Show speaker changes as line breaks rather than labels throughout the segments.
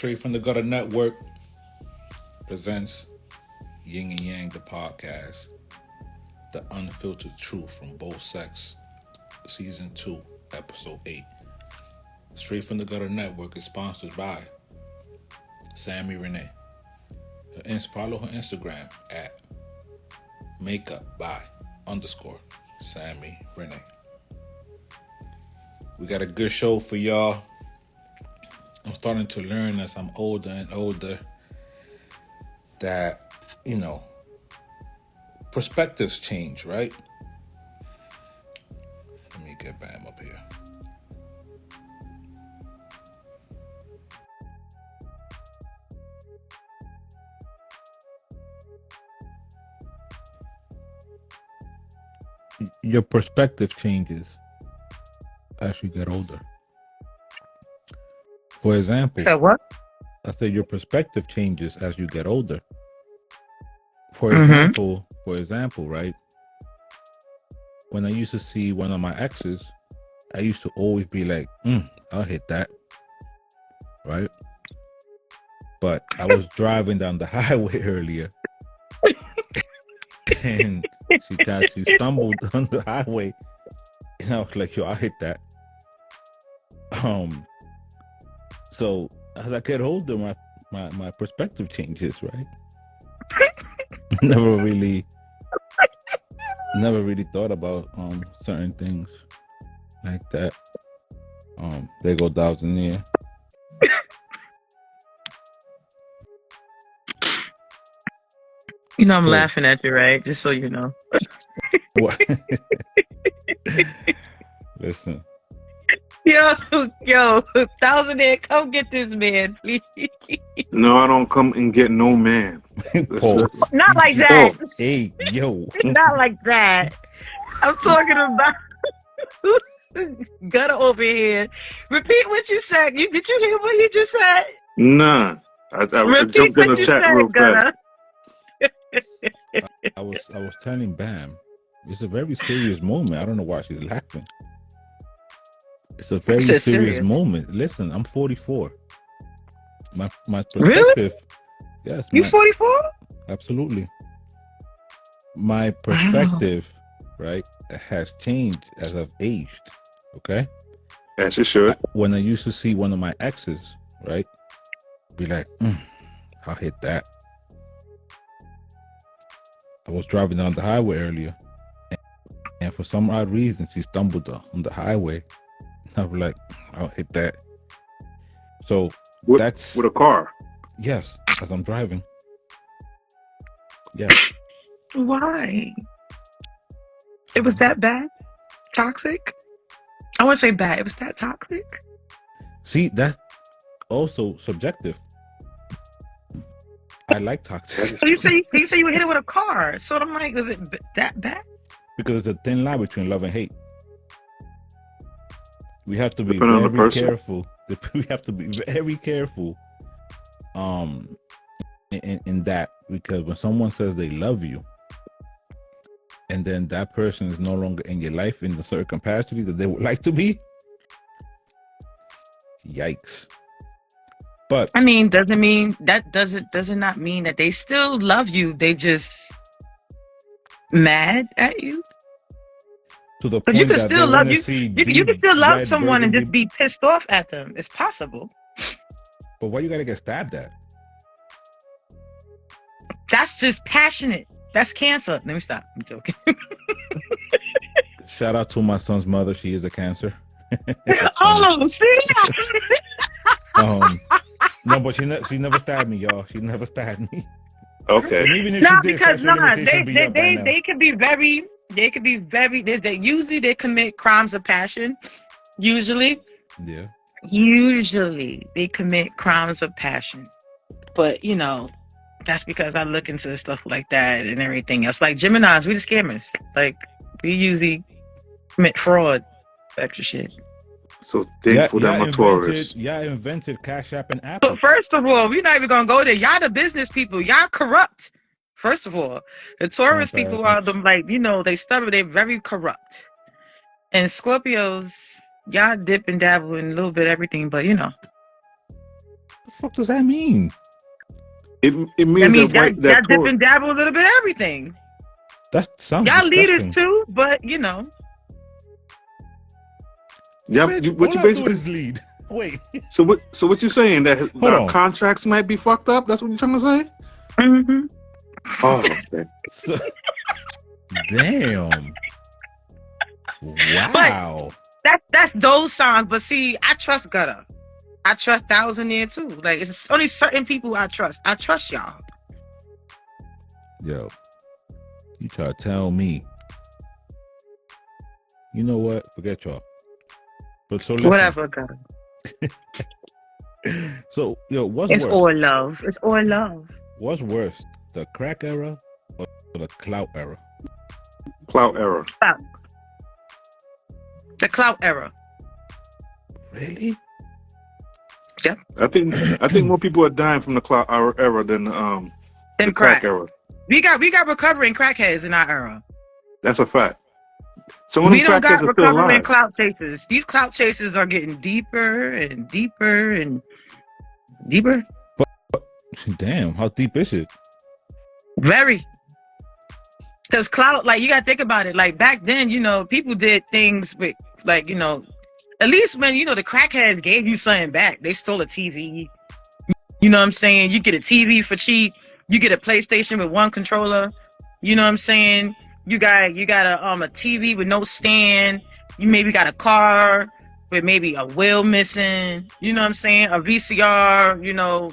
Straight from the Gutter Network presents Yin and Yang, the podcast, the unfiltered truth from both sex, season 2, episode 8. Straight from the Gutter Network is sponsored by Sammy Renee. Follow her Instagram at makeupby_Sammy Renee. We got a good show for y'all. I'm starting to learn as I'm older and older that, perspectives change, right? Let me get Bam up here. Your perspective changes as you get older. For example,
So what?
I said your perspective changes as you get older. For example, right? When I used to see one of my exes, I used to always be like, I'll hit that. Right? But I was driving down the highway earlier and she stumbled on the highway and I was like, yo, I'll hit that. So as I get older, my perspective changes, right? never really thought about certain things like that. There go Dobbs in there.
You know I'm laughing at you, right? Just so you know.
What? Listen.
Yo, Thousandaire, come get this man, please.
No, I don't come and get no man.
Not like that.
Hey, yo.
Not like that. I'm talking about Gutter over here. Repeat what you said. Did you hear what he just said?
Nah. I
Repeat
jumped in
what
the
you
chat
said,
real
Gutter.
fast.
I was telling Bam, it's a very serious moment. I don't know why she's laughing. It's a very serious moment. Listen, I'm 44. My perspective.
Really?
Yes.
You 44?
Absolutely. My perspective, right, has changed as I've aged. Okay.
As it should.
When I used to see one of my exes, right, be like, I'll hit that. I was driving down the highway earlier, and for some odd reason, she stumbled on the highway. I was like, I'll hit that. So that's
with a car.
Yes, as I'm driving. Yes.
Why? It was that bad? Toxic? I wouldn't say bad. It was that toxic?
See, that's also subjective. I like toxic.
You say you hit it with a car. So I'm like, was it that bad?
Because it's a thin line between love and hate. We have to be very careful. We have to be very careful in that, because when someone says they love you and then that person is no longer in your life in the certain capacity that they would like to be, yikes. But
I mean, does it not mean that they still love you? They just mad at you?
To the point
you can
that
still
they
love
want
you.
to see
You can still love someone and
burgundy.
just be pissed off at them. It's possible.
But why you gotta get stabbed at?
That's just passionate. That's cancer. Let me stop. I'm joking.
Shout out to my son's mother. She is a Cancer.
All of them. See?
No, but she never stabbed me, y'all. She never stabbed me.
Okay.
And even if
No,
she did,
because
they
could be very. Usually they commit crimes of passion. Usually.
Yeah.
Usually they commit crimes of passion. But, that's because I look into stuff like that and everything else. Like Geminis, we the scammers. Like, we usually commit fraud, extra shit.
So thankful that I'm a Taurus.
Y'all invented Cash App and Apple.
But first of all, we're not even going to go there. Y'all the business people. Y'all corrupt. First of all, the Taurus people are them, like, they stubborn. They're very corrupt. And Scorpios, y'all dip and dabble in a little bit of everything, but
fuck does that mean?
It means
I mean,
that
y'all dip and dabble a little bit of everything.
That sounds
Y'all
disgusting.
leaders too, but you know.
Yeah,
Bitch,
what you
all I do
basically
is lead. Wait.
So what you saying that
Hold
our
on.
contracts might be fucked up? That's what you're trying to say?
Mm-hmm.
Oh, okay.
So, damn. Wow.
That's those songs. But see, I trust Gutter. I trust Thousand Year too. Like it's only certain people I trust. I trust y'all.
Yo, you try to tell me. You know what? Forget y'all. But so listen.
Whatever, Gutter.
So, yo, what's
It's
worse?
all love. It's all love.
What's worse, the crack era or the clout era?
Clout era.
The clout era.
Really?
Yep.
I think more people are dying from the clout era than the
And
crack era.
We got recovering crackheads in our era.
That's a fact. Some of
We
them
don't got
crackheads are still
recovering
alive.
clout chasers. These clout chasers are getting deeper and deeper and deeper.
Damn, how deep is it?
Very. Because clout, like, you got to think about it. Like, back then, you know, people did things with, like, you know, at least when, you know, the crackheads gave you something back. They stole a TV. You know what I'm saying? You get a TV for cheap. You get a PlayStation with one controller. You know what I'm saying? You got a TV with no stand. You maybe got a car with maybe a wheel missing. You know what I'm saying? A VCR, you know,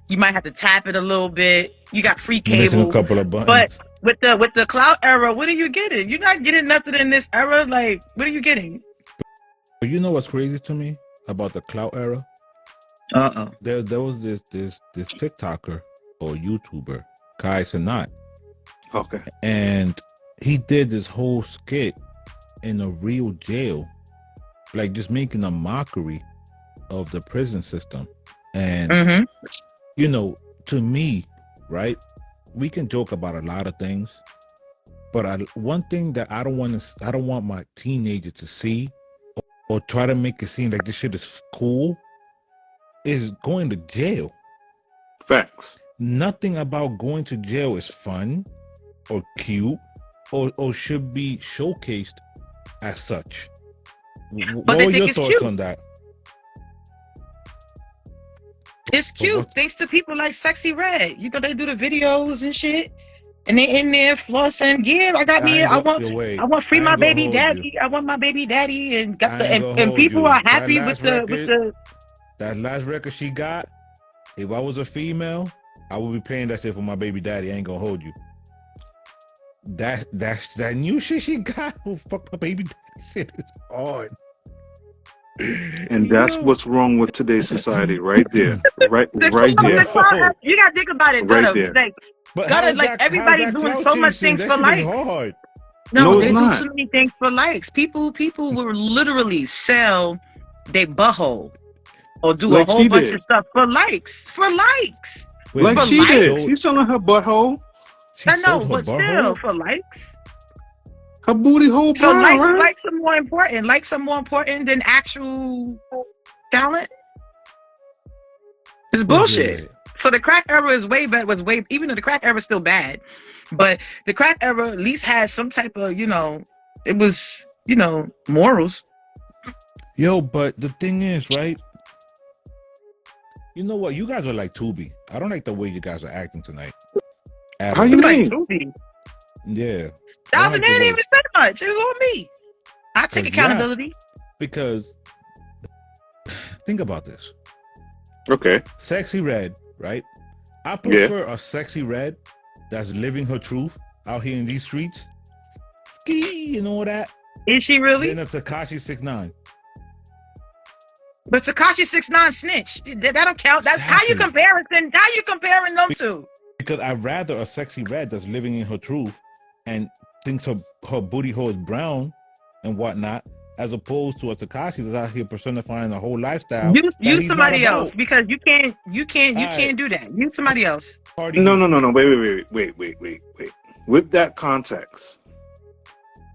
you might have to tap it a little bit. You got free
Missing a
cable.
couple of buttons.
But with the clout era, what are you getting? You're not getting nothing in this era. Like, what are you getting?
But you know what's crazy to me about the clout era? There was this TikToker or YouTuber, Kai Cenat.
Okay.
And he did this whole skit in a real jail, like just making a mockery of the prison system. And you know, to me, right, we can joke about a lot of things, but one thing that I don't want my teenager to see or try to make it seem like this shit is cool is going to jail.
Facts.
Nothing about going to jail is fun or cute or should be showcased as such. What are your thoughts on that?
It's cute. Thanks to people like Sexy Red. You know, they do the videos and shit. And they in there flossing. Yeah, I want free my baby daddy. I want my baby daddy and got and people are happy with the
that last record she got. If I was a female, I would be playing that shit for my baby daddy. I ain't gonna hold you. That new shit she got. Oh, fuck my baby daddy shit is hard.
And that's what's wrong with today's society, right there, right there.
You gotta think about it,
right there.
Like everybody's doing so much things for likes.
No,
they do too many things for likes. People will literally sell their butthole or do like a whole bunch of stuff for likes. For likes.
Like she did. She's selling her butthole.
I know, but still for likes.
Her booty hole.
So likes are more important. Likes are more important than actual talent. It's bullshit. So the crack era is way better. Even though the crack era is still bad, but the crack era at least had some type of, you know, it was, you know, morals.
Yo, but the thing is, right? You know what? You guys are like Tubi. I don't like the way you guys are acting tonight.
How you
like Tubi?
Yeah.
Thousand didn't even say much. It was on me. I take accountability.
Yeah, because think about this.
Okay.
Sexy Red, right? I prefer a Sexy Red that's living her truth out here in these streets. Ski and all that.
Is she really?
Than a Tekashi 6ix9ine.
But Tekashi 6ix9ine snitched. That don't count. That's exactly. How you comparing those two?
Because I'd rather a Sexy Red that's living in her truth and thinks her booty hole is brown and whatnot, as opposed to a Tekashi that's out here personifying a whole lifestyle.
Use somebody else, because you can't do that. Use somebody else.
No. Wait. With that context,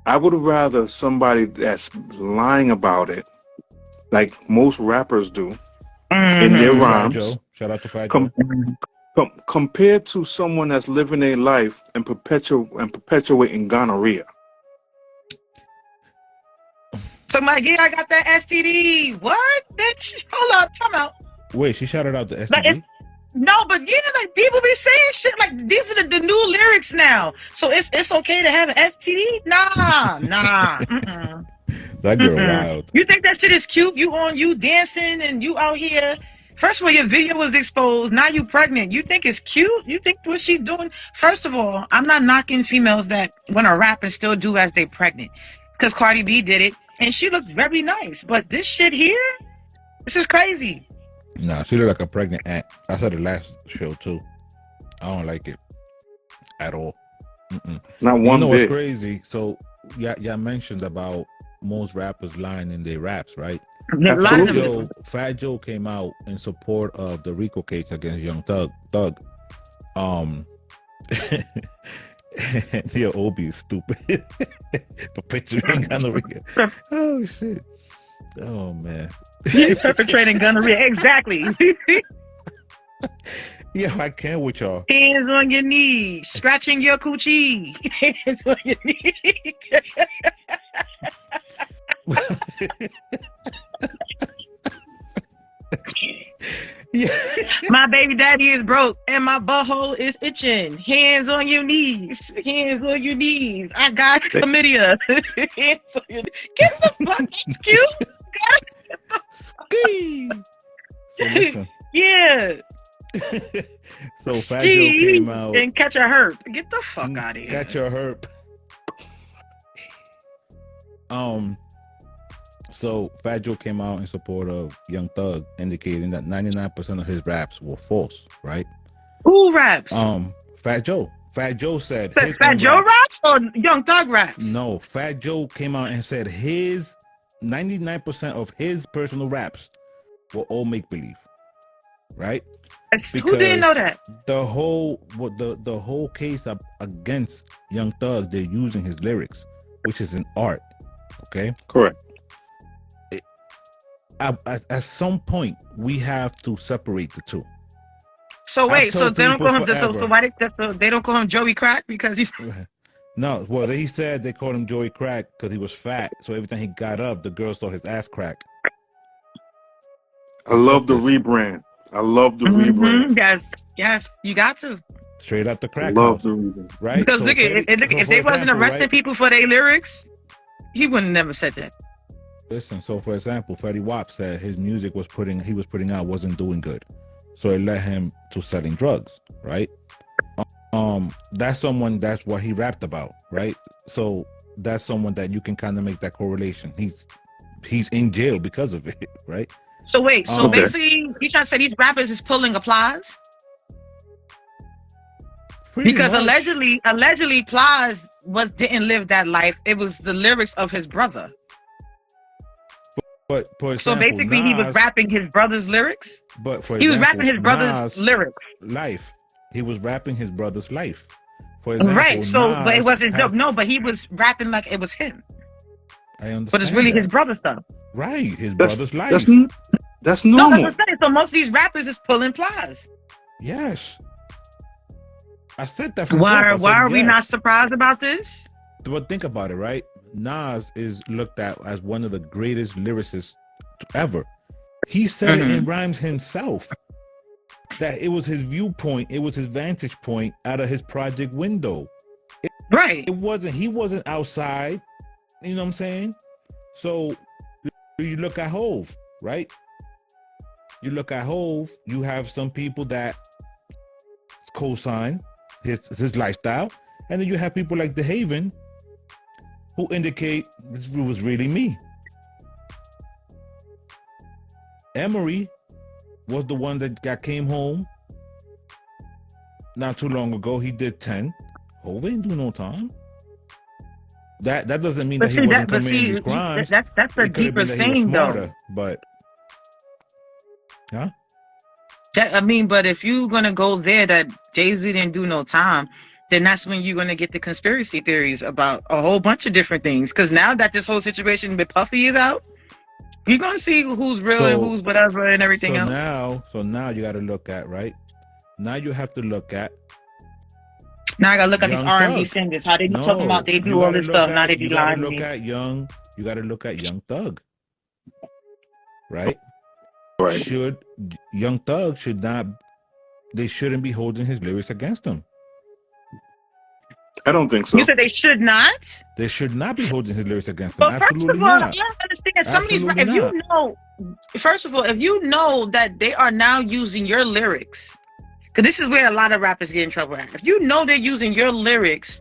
I would rather somebody that's lying about it, like most rappers do, in their rhymes.
Shout out to Fat
Com-
Joe.
compared to someone that's living a life and perpetuating gonorrhea.
So my yeah, I got that STD. What, bitch? Hold up, time out.
Wait, she shouted out the
Like,
STD?
no, but yeah, like people be saying shit like these are the new lyrics now. So it's okay to have an STD? Nah. Mm-mm.
That girl wild.
You think that shit is cute? You dancing and you out here. First of all, your video was exposed. Now you pregnant. You think it's cute? You think what she's doing? First of all, I'm not knocking females that want to rap and still do as they pregnant. Because Cardi B did it and she looked very nice. But this shit here, this is crazy.
Nah, she look like a pregnant aunt. I saw the last show too. I don't like it at all.
Not
You
one
know what's
bit.
crazy? So y'all mentioned about most rappers lying in their raps, right?
Absolutely.
Fat Joe came out in support of the RICO case against Young Thug. Yeah, Obi is stupid. The picture is kind of weird. Oh shit. Oh man.
Perpetrating gonorrhea. Exactly.
Yeah, I can't with y'all.
Hands on your knees, scratching your coochie. Hands on your knees.
Yeah.
My baby daddy is broke and my butthole is itching. Hands on your knees. Hands on your knees. I got chlamydia. Hands on your knees. Get the fuck cute.
Ski. So listen.
Yeah.
So Fat Joe came out
and catch a herp. Get the fuck out of here.
Catch your herp. So Fat Joe came out in support of Young Thug, indicating that 99% of his raps were false, right?
Who raps?
Fat Joe. Fat Joe said
Fat Joe raps or Young Thug raps?
No, Fat Joe came out and said his 99% of his personal raps were all make believe, right?
Who didn't know that?
The whole case against Young Thug, they're using his lyrics, which is an art. Okay,
correct.
At some point, we have to separate the two.
So wait, so they don't call him they don't call him Joey Crack because he's
no. Well, he said they called him Joey Crack because he was fat. So every time he got up, the girls saw his ass crack.
I love the rebrand. I love the rebrand.
Yes, you got to.
Straight up the crack
love
house,
the rebrand.
right?
Because
so
look, if they wasn't arresting people for their lyrics, he wouldn't have never said that.
Listen, so for example, Fetty Wap said his music he was putting out wasn't doing good, so it led him to selling drugs, right? That's what he rapped about, right? So that's someone that you can kind of make that correlation. He's in jail because of it, right?
So wait, basically, you trying to say these rappers is pulling applause? Because allegedly, Plies didn't live that life. It was the lyrics of his brother.
But for example,
so basically, he was rapping his brother's lyrics.
But
he was rapping his brother's lyrics.
Life. He was rapping his brother's life. For example,
right. So,
Nas
but it wasn't dope. No, but he was rapping like it was him.
I understand.
But it's really his brother's stuff.
Right. His brother's life.
That's normal.
No, that's what I'm saying. So most of these rappers is pulling Plies.
Yes. I said that.
Why are we not surprised about this?
But think about it, right? Nas is looked at as one of the greatest lyricists ever. He said it in rhymes himself. That it was his viewpoint, it was his vantage point out of his project window.
Right.
He wasn't outside. You know what I'm saying? So you look at Hove, right? You look at Hove, you have some people that co-sign his lifestyle, and then you have people like The Haven who indicate this was really me. Emery was the one that came home not too long ago. He did 10. Hove ain't do no time. That doesn't mean that he wasn't committing these crimes.
That's the deeper thing, though.
But huh?
But if you're gonna go there that Jay-Z didn't do no time, then that's when you're gonna get the conspiracy theories about a whole bunch of different things. Because now that this whole situation with Puffy is out, You're gonna see who's real and
So-
who's whatever and everything else.
So now you got to look at, right? Now you have to look at
Now I gotta look at these
Young
R&B
Thug.
singers, how they be
no.
talking about they
you
do all
gotta
this
look
stuff.
at-
Now they be
you gotta
lying to
look
me.
at Young. You got to look at Young Thug, right?
Right.
Young Thug should not. They shouldn't be holding his lyrics against him.
I don't think so.
You said they should not.
They should not be holding his lyrics against him.
But first
Absolutely
of all,
not.
you don't understand. Some of these,
Absolutely
if you know, first of all, if you know that they are now using your lyrics, because this is where a lot of rappers get in trouble at. If you know they're using your lyrics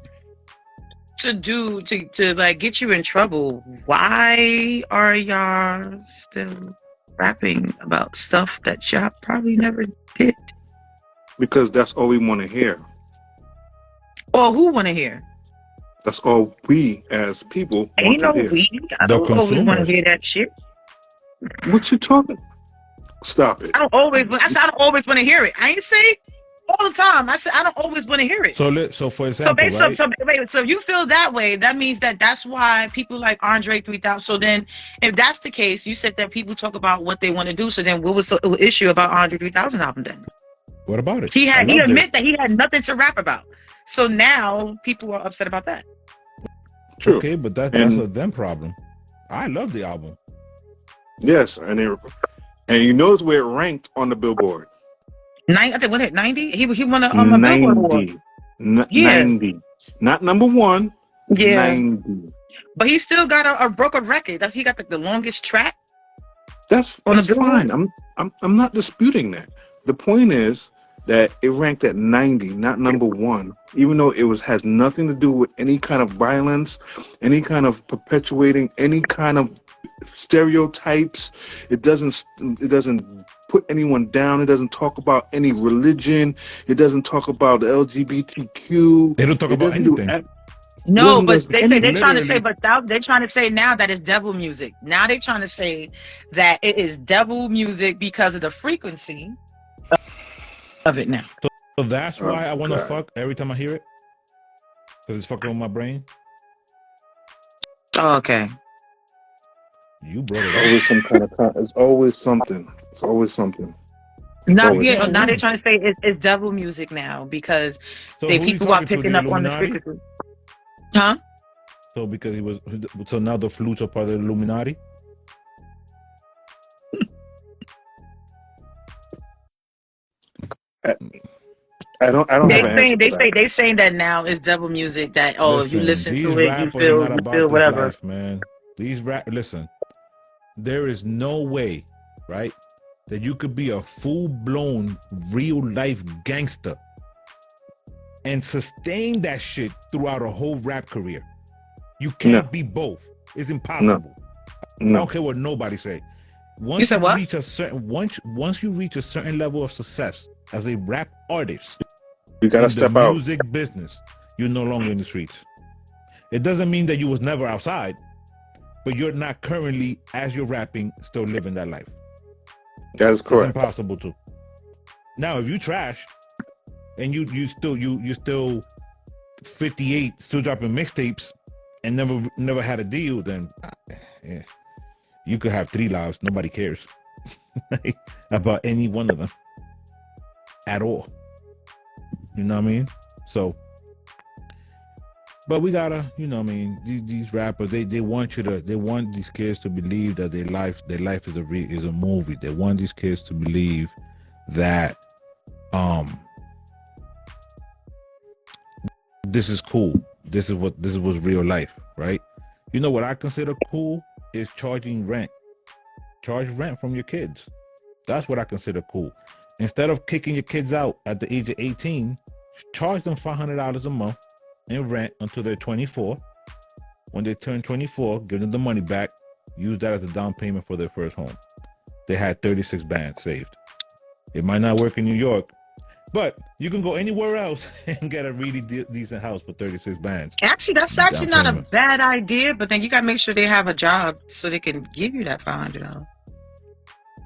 to like get you in trouble, why are y'all still rapping about stuff that y'all probably never did?
Because that's all we want to hear.
Or who want to hear?
That's all we as people want
Ain't no
to hear.
we. I
The
don't always want to
consumers.
hear that shit.
What you talking? Stop it.
I don't always want to hear it. I ain't say all the time. I said I don't always want to hear it.
So for example,
So you feel that way, that means that's why people like Andre 3000. So then, if that's the case, you said that people talk about what they want to do. So then, what was the issue about Andre 3000 album then?
what about it?
He
I loved it.
admit that he had nothing to rap about. So now people are upset about that.
True.
Okay, but that's a them problem. I love the album.
Yes, and you notice where it ranked on the Billboard.
I think what 90? He won a Billboard award.
90. Not number one.
Yeah.
90.
But he still got a broke a record. He got the longest track.
That's
On the Billboard?
fine. I'm not disputing that. The point is that it ranked at 90, not number one, even though has nothing to do with any kind of violence, any kind of perpetuating any kind of stereotypes. It doesn't put anyone down. It doesn't talk about any religion. It doesn't talk about the LGBTQ.
They don't talk
It
about
doesn't do
anything.
No, but
Literally.
they're trying to say, they're trying to say now that it's devil music. Now they're trying to say that it is devil music because of the frequency of it now.
So that's why I want to
God.
fuck every time I hear it. Because it's fucking with my brain.
Oh, okay.
You brought it
Always some kind of it's always something. It's always something.
Now,
Oh,
yeah,
it's-
now they're trying to say it's devil music now because
So
they
who he
people are
talking to,
picking
the
up on the
Illuminati?
frequency. Huh?
So because so now the flutes are part of the Illuminati?
I don't have an answer for that.
They saying that now is devil music. That if you listen
these
to it, you
rappers
feel
not about this
whatever.
life, man. Listen, there is no way, right, that you could be a full-blown real life gangster and sustain that shit throughout a whole rap career. You can't be both. It's impossible. I
No.
don't care what nobody say.
You said what?
Reach a certain once you reach a certain level of success as a rap artist,
You gotta
in
step
the
out.
music business, you're no longer in the streets. It doesn't mean that you was never outside, but you're not currently, as you're rapping, still living that life.
That is
It's
correct.
impossible to. Now, if you trash and you still 58, still dropping mixtapes and never had a deal, then yeah, you could have 3 lives. Nobody cares about any one of them at all. You know what I mean? So, but we gotta, you know what I mean? These rappers, they want these kids to believe that their life is a movie. They want these kids to believe that this is cool. This is what's real life, right? You know what I consider cool is charging rent. Charge rent from your kids. That's what I consider cool. Instead of kicking your kids out at the age of 18, charge them $500 a month in rent until they're 24. When they turn 24, give them the money back. Use that as a down payment for their first home. They had 36 bands saved. It might not work in New York, but you can go anywhere else and get a really decent house for 36 bands.
Actually, that's actually
Down
not a
payment.
bad idea. But then you gotta make sure they have a job so they can give you that $500.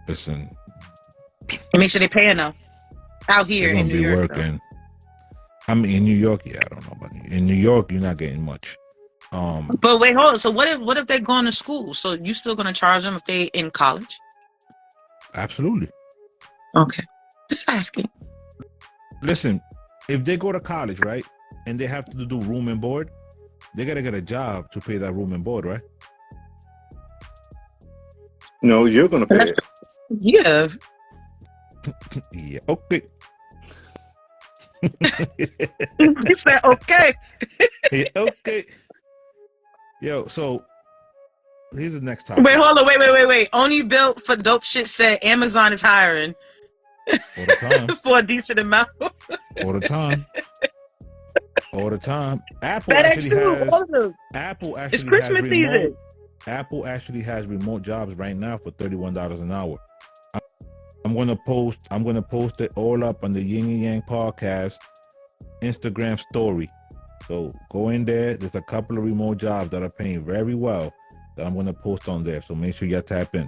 Listen,
And make sure they pay enough out here
they're
in
gonna
New
be
York.
working. I mean, in New York, yeah, I don't know, but in New York, you're not getting much.
But wait, hold on. So what if they're going to school? So you still gonna charge them if they in college?
Absolutely.
Okay. Just asking.
Listen, if they go to college, right, and they have to do room and board, they gotta get a job to pay that room and board, right?
No, you're gonna pay it.
Yeah.
Yeah. Okay.
He said okay.
Yeah, okay. Yo, so here's the next topic.
Wait, hold on. Wait. Only Built for Dope Shit said Amazon is hiring
All the time.
for a decent amount.
All the time. All the time. Apple
FedEx
actually
too.
has.
All of them.
Apple actually
It's Christmas
has remote,
season.
Apple actually has remote jobs right now for $31 an hour. I'm gonna post it all up on the Yin and Yang podcast Instagram story. So go in there. There's a couple of remote jobs that are paying very well that I'm gonna post on there. So make sure you tap in.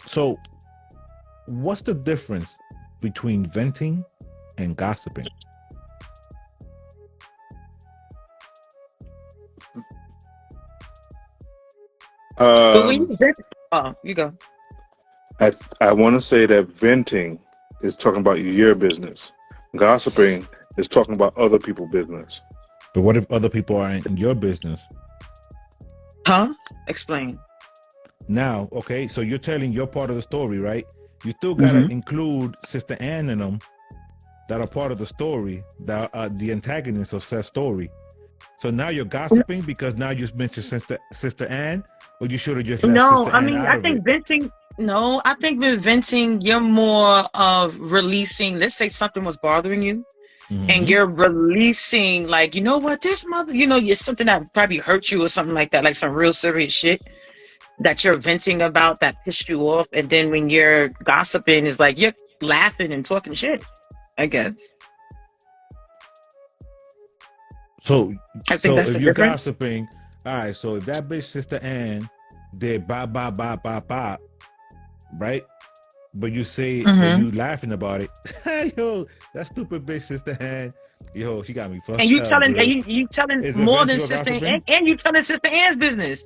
So what's the difference between venting and gossiping?
But when you vent, you go.
I want to say that venting is talking about your business. Gossiping is talking about other people's business.
But what if other people are in your business?
Huh? Explain.
Now, okay, so you're telling your part of the story, right? You still gotta include Sister Ann in them that are part of the story, that are the antagonists of said story. So now you're gossiping because now you mentioned Sister Ann, or you should have just left
No,
Sister
I
Ann
mean,
out
I
of
think
it.
venting. No, I think with venting, you're more of releasing. Let's say something was bothering you, and you're releasing, like, you know what, this mother, it's something that probably hurt you or something like that, like some real serious shit that you're venting about that pissed you off. And then when you're gossiping, is like you're laughing and talking shit, I guess.
So
I think that's
if
the
you're
difference.
gossiping, all right, so if that bitch Sister Ann did bop, right? But you say, but you laughing about it. Yo, that stupid bitch Sister Ann. Yo, she got me fucked
And you
up,
telling,
bro.
and you telling
Is it
more than
venting or
Sister
gossiping?
and you telling Sister Ann's business.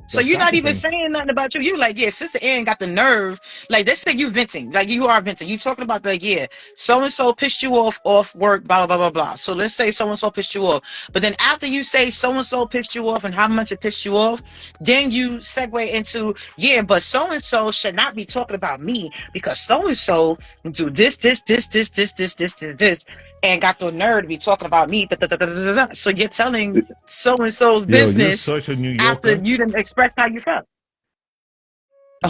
So
That's
you're not even
gossiping.
saying nothing about you. You like, yeah, Sister Ann got the nerve. Like, they say you venting. Like, you are venting. You talking about, like, yeah, so-and-so pissed you off work, blah, blah, blah, blah, blah. So let's say so-and-so pissed you off. But then after you say so-and-so pissed you off and how much it pissed you off, then you segue into, yeah, but so-and-so should not be talking about me because so-and-so do this, and got the nerve to be talking about me. So you're telling so-and-so's
Yo,
business
you're such a New
after
Yorker.
you didn't express how you felt.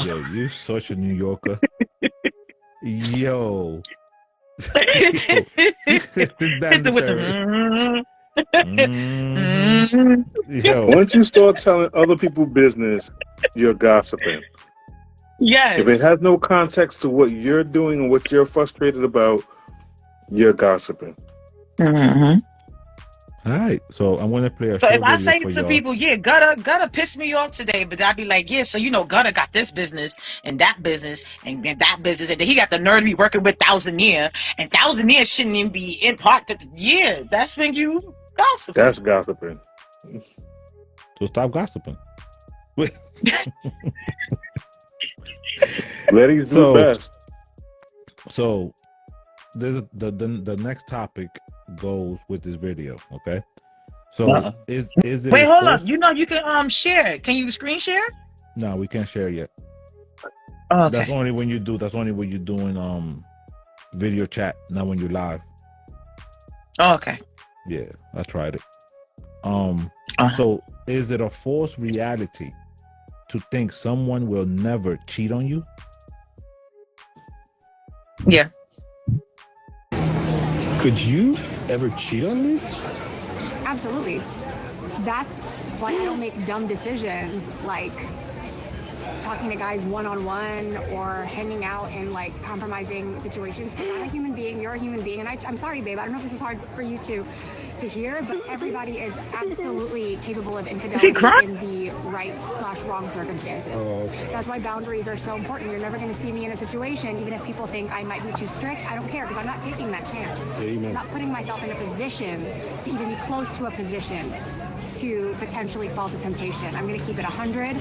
Yo, you're such a New Yorker. Yo.
Hit it with the
Yo.
Once you start telling other people's business, you're gossiping.
Yes.
If it has no context to what you're doing and what you're frustrated about, you're gossiping.
All right, so I'm gonna play a
So
short
if I
video
say
for
to
y'all.
people, yeah, Gutter pissed me off today, but I'd be like, yeah, so Gutter got this business and that business and then that business, and then he got the nerve to be working with Thousandaire, and Thousandaire shouldn't even be in part to, yeah, that's when you gossip.
That's gossiping.
So stop gossiping. Wait.
Ladies do best.
So there's the next topic goes with this video, okay? So is it
wait, hold up. You can share it. Can you screen share?
No, we can't share yet.
Oh, okay.
That's only when you're doing video chat, not when you're live.
Oh, okay.
Yeah, I tried it. So is it a false reality to think someone will never cheat on you?
Yeah.
Could you ever cheat on me?
Absolutely. That's why I don't make dumb decisions like talking to guys one-on-one or hanging out in like compromising situations. I'm a human being, you're a human being, and I'm sorry, babe, I don't know if this is hard for you to hear, but everybody is absolutely capable of
Is he
infidelity
crying?
in the right/wrong circumstances.
Oh, okay.
That's why boundaries are so important. You're never going to see me in a situation, even if people think I might be too strict, I don't care, because I'm not taking that chance. I'm
Amen.
not putting myself in a position to even be close to a position to potentially fall to temptation. I'm going to keep it 100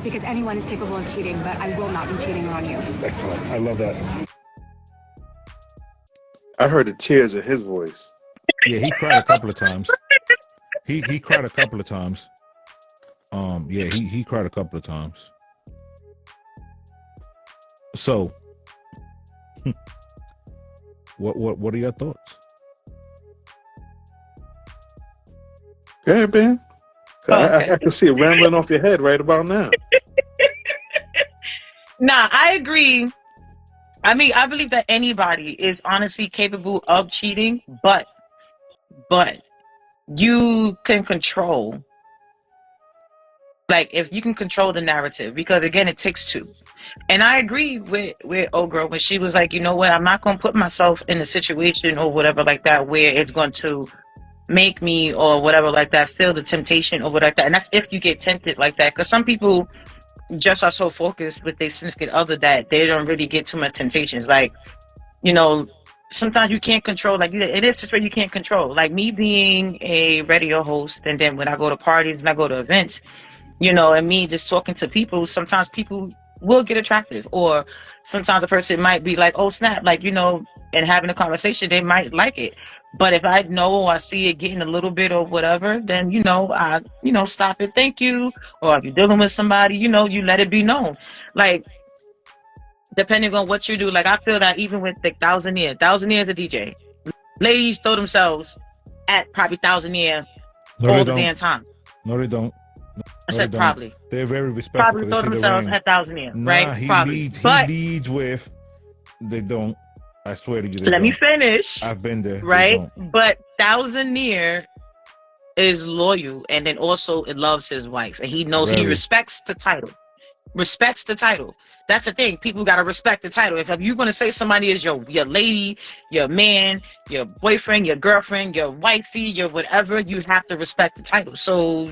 because anyone is capable of cheating, but I will not be cheating on you.
Excellent. I love that.
I heard the tears in his voice.
Yeah, he cried a couple of times. He cried a couple of times. Yeah, he cried a couple of times. So, what are your thoughts?
Go ahead, Ben.
Oh, okay.
I can see it rambling off your head right about now.
Nah, I agree. I mean, I believe that anybody is honestly capable of cheating, but you can control, like, if you can control the narrative, because again, it takes two. And I agree with old girl when she was like, you know what, I'm not gonna put myself in a situation or whatever like that where it's going to make me or whatever like that feel the temptation or whatever like that. And that's if you get tempted like that, because some people just are so focused with their significant other that they don't really get too much temptations. Like, you know, sometimes you can't control, like, it is situations you can't control. Like me being a radio host, and then when I go to parties and I go to events, you know, and me just talking to people, sometimes people will get attractive, or sometimes a person might be like, oh snap, like, you know, and having a conversation, they might like it. But if I know or I see it getting a little bit or whatever, then, you know, I, you know, stop it, thank you. Or if you're dealing with somebody, you know, you let it be known. Like, depending on what you do, like I feel that even with the Thousand Year a DJ, ladies throw themselves at probably Thousand Year
No,
all
they
the
don't.
damn time.
No, they don't.
I
No, they
said
don't.
probably.
They're very respectful
Probably
because
throw
they see the
themselves
ring.
at Thousand Year,
Nah,
right?
he
Probably.
leads. He
But
leads with. They don't. I swear to you, they
let me
don't.
finish,
I've been there. They
right?
don't.
But Thousand Year is loyal, and then also it loves his wife, and he knows he
Very.
respects the title. Respects the title. That's the thing. People gotta respect the title. If you're gonna say somebody is your lady, your man, your boyfriend, your girlfriend, your wifey, your whatever, you have to respect the title. So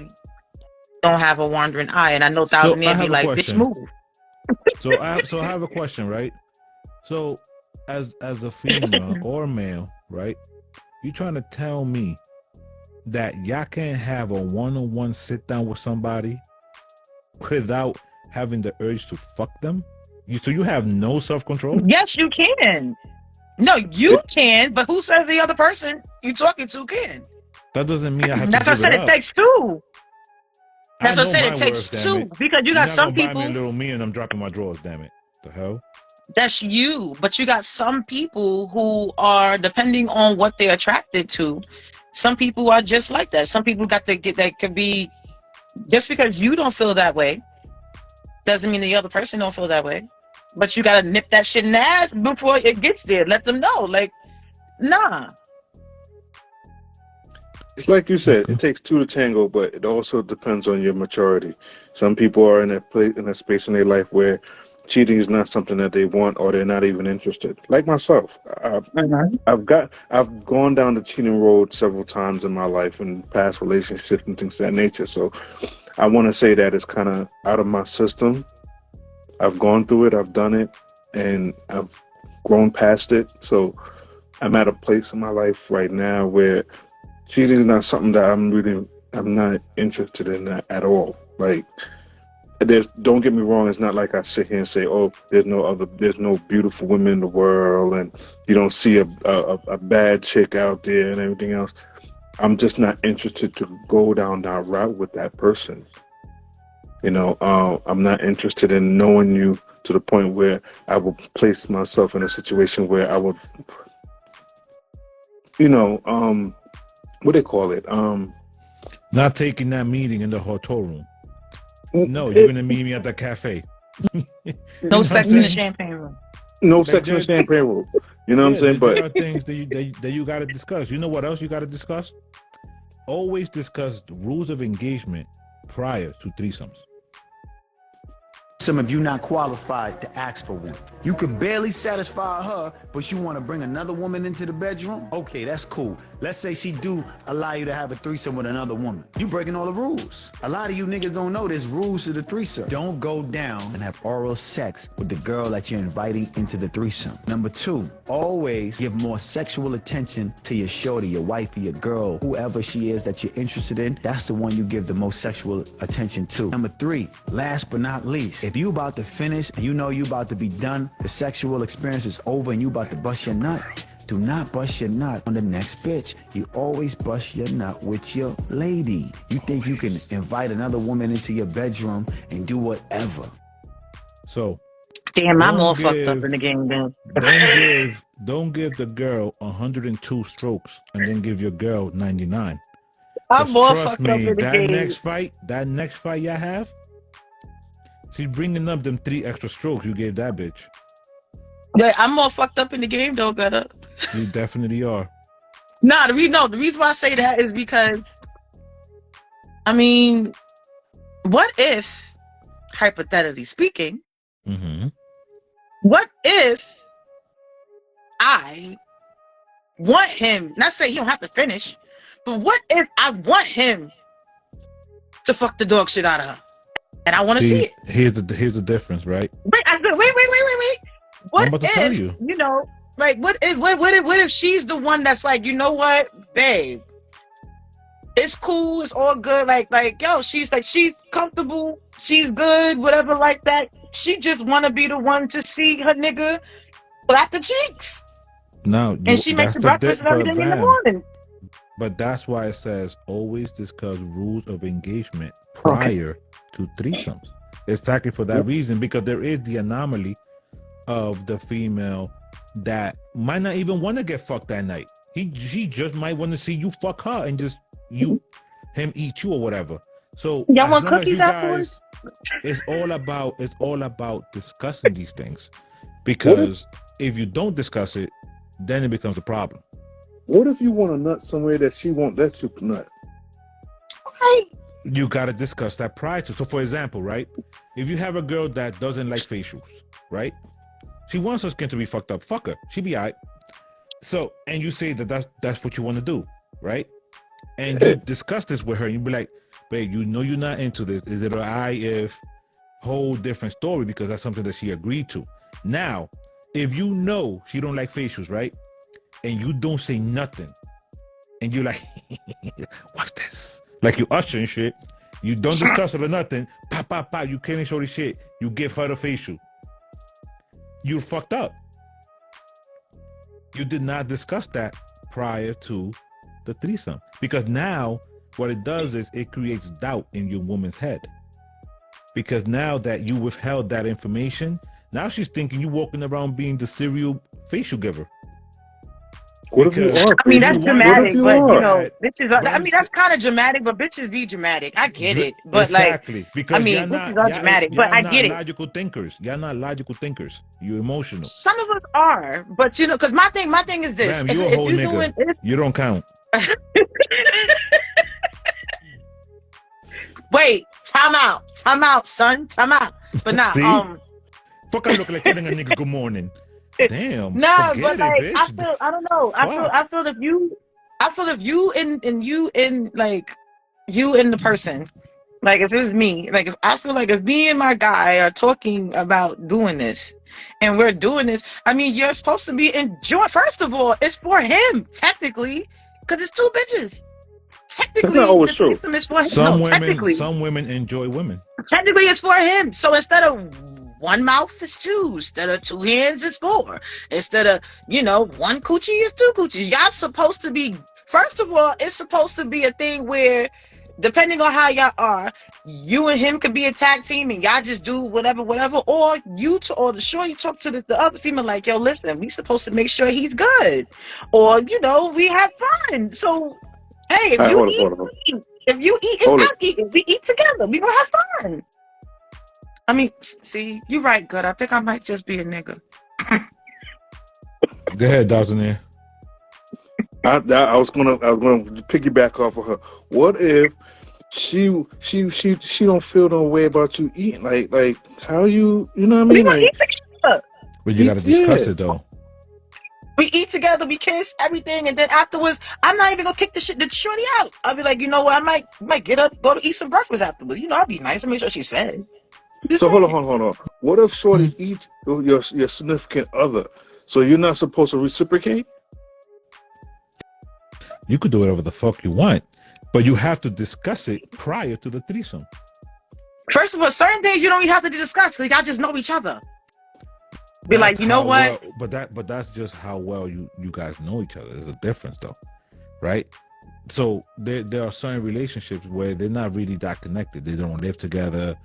don't have a wandering eye. And I know
So
Thousand
I
Year be
have a
like, bitch,
question.
move.
So I have a question, right? So as a female or male, right? You trying to tell me that y'all can't have a one-on-one sit down with somebody without having the urge to fuck them? So you have no self-control?
Yes, you can. No, you can, but who says the other person you talking to can?
That doesn't mean I have
That's
to
what I
give
said.
it
It
up.
takes two. That's
I
what I
know
said.
my
It takes
worth, damn
two
it.
because you
You're
got
not
some
gonna buy me a
people.
little me and I'm dropping my drawers, damn it. The hell?
That's you, but you got some people who are, depending on what they're attracted to, some people are just like that. Some people got to get that. Could be just because you don't feel that way doesn't mean the other person don't feel that way, but you gotta nip that shit in the ass before it gets there. Let them know, like, nah.
It's like you said, it takes two to tango, but it also depends on your maturity. Some people are in a space in their life where cheating is not something that they want, or they're not even interested. Like myself, I've gone down the cheating road several times in my life in past relationships and things of that nature. So I want to say that it's kind of out of my system. I've gone through it, I've done it, and I've grown past it. So I'm at a place in my life right now where cheating is not something that I'm not interested in that at all. Like, don't get me wrong, it's not like I sit here and say, oh, there's no beautiful women in the world, and you don't see a bad chick out there and everything else. I'm just not interested to go down that route with that person. You know, I'm not interested in knowing you to the point where I will place myself in a situation where I would, you know, what they call it?
Not taking that meeting in the hotel room. No, you're gonna meet me at the cafe.
No sex in the champagne room.
No sex in the champagne room. You know what I'm saying?
There
But
are things that you gotta discuss. You know what else you gotta discuss? Always discuss the rules of engagement prior to threesomes.
if you're not qualified to ask for one. You could barely satisfy her, but you want to bring another woman into the bedroom? Okay, that's cool. Let's say she do allow you to have a threesome with another woman. You breaking all the rules. A lot of you niggas don't know there's rules to the threesome. Don't go down and have oral sex with the girl that you're inviting into the threesome. Number 2, always give more sexual attention to your shorty, your wifey, your girl, whoever she is that you're interested in. That's the one you give the most sexual attention to. Number 3, last but not least, if you about to finish and you know you about to be done, the sexual experience is over and you about to bust your nut, do not bust your nut on the next bitch. You always bust your nut with your lady. You think you can invite another woman into your bedroom and do whatever.
So
Damn, I'm
Don't
all fucked up
give-
in the game then.
don't give the girl 102 strokes and then give your girl 99.
I'm
'Cause
all
trust
fucked
me,
up in the
that
game.
next fight y'all have, she's bringing up them 3 extra strokes you gave that bitch.
Yeah, I'm all fucked up in the game though, better.
You definitely are.
Nah, the reason why I say that is because, I mean, what if, hypothetically speaking,
Mm-hmm.
what if I want him, not say he don't have to finish, but what if I want him to fuck the dog shit out of her? And I want to see it.
Here's the difference, right?
Wait, I said, wait. What
I'm about to tell
if,
you.
you know, like, what if she's the one that's like, you know what, babe, it's cool, it's all good, like, yo, she's comfortable, she's good, whatever, like that. She just want to be the one to see her nigga clap the cheeks.
Now,
And she makes the breakfast and everything in the morning.
But that's why it says always discuss rules of engagement prior to threesomes. Exactly for that reason, because there is the anomaly of the female that might not even want to get fucked that night. She just might want to see you fuck her and just him eat you or whatever. So
Y'all
as
want
long as
cookies
you
afterwards?
it's all about discussing these things, because if you don't discuss it, then it becomes a problem.
What if you want to nut somewhere that she won't let you nut?
Right.
You got to discuss that prior to. So for example, right, if you have a girl that doesn't like facials, right, she wants her skin to be fucked up, fuck her, she be alright. So, and you say that's what you want to do, right? And you discuss this with her, and you be like, babe, you know you're not into this. Is it alright if whole different story, because that's something that she agreed to. Now, if you know she don't like facials, right, and you don't say nothing, and you're like, watch this, like you usher and shit, you don't discuss it or nothing, pop, you can't show the shit, you give her the facial, you're fucked up. You did not discuss that prior to the threesome, because now what it does is it creates doubt in your woman's head, because now that you withheld that information, now she's thinking you walking around being the serial facial giver.
What if you
Because-
are?
I mean, that's
What if
dramatic,
you
but
are?
you know, bitches are,
But
I mean, that's kind of dramatic, but bitches be dramatic. I get it. But
exactly, because
I mean,
y'all not,
bitches are dramatic, but I get it.
Logical thinkers. Y'all not logical thinkers. You're emotional.
Some of us are, but you know, because my thing is this:
Bam, you a whole nigga.
if
You don't count.
wait, time out, son, time out. But nah,
See? Fuck, I look like telling a nigga good morning. Damn.
nah,
forget
but
it,
like,
bitch.
I don't know.
Fuck.
I feel if you in like you and the person, like if it was me, like I feel like if me and my guy are talking about doing this, and we're doing this, I mean, you're supposed to be enjoying. First of all, it's for him technically, because it's 2 bitches. Technically,
not always true.
threesome is for him.
Some
Technically,
women enjoy women.
technically it's for him. So instead of 1 mouth is 2, instead of 2 hands is 4, instead of 1 coochie is 2 coochies. Y'all supposed to be, first of all, it's supposed to be a thing where, depending on how y'all are, you and him could be a tag team and y'all just do whatever, or or the shorty talk to the other female like, yo, listen, we supposed to make sure he's good, or we have fun. So hey, if you eat, if you eat and I eat, we eat together. We gonna have fun. I mean, see, you're right, good. I think I might just be a nigga.
Go ahead, Dr. Nair.
I was gonna piggyback off of her. What if she don't feel no way about you eating. Like how you know what I
We
mean?
gonna
Like
eat together.
But you got to discuss
yeah.
it though.
We eat together, we kiss, everything, and then afterwards, I'm not even gonna kick the shorty out. I'll be like, you know what? I might get up, go to eat some breakfast afterwards. You know, I'll be nice and make sure she's fed. Just
So hold
saying.
on. What if Shorty
Hmm.
eats your significant other? So you're not supposed to reciprocate?
You could do whatever the fuck you want, but you have to discuss it prior to the threesome.
First of all, certain things you don't even have to discuss because y'all just know each other. Be
That's
like, you know
how
what?
well, but that's just how well you guys know each other. There's a difference though, right? So there are certain relationships where they're not really that connected. They don't live together.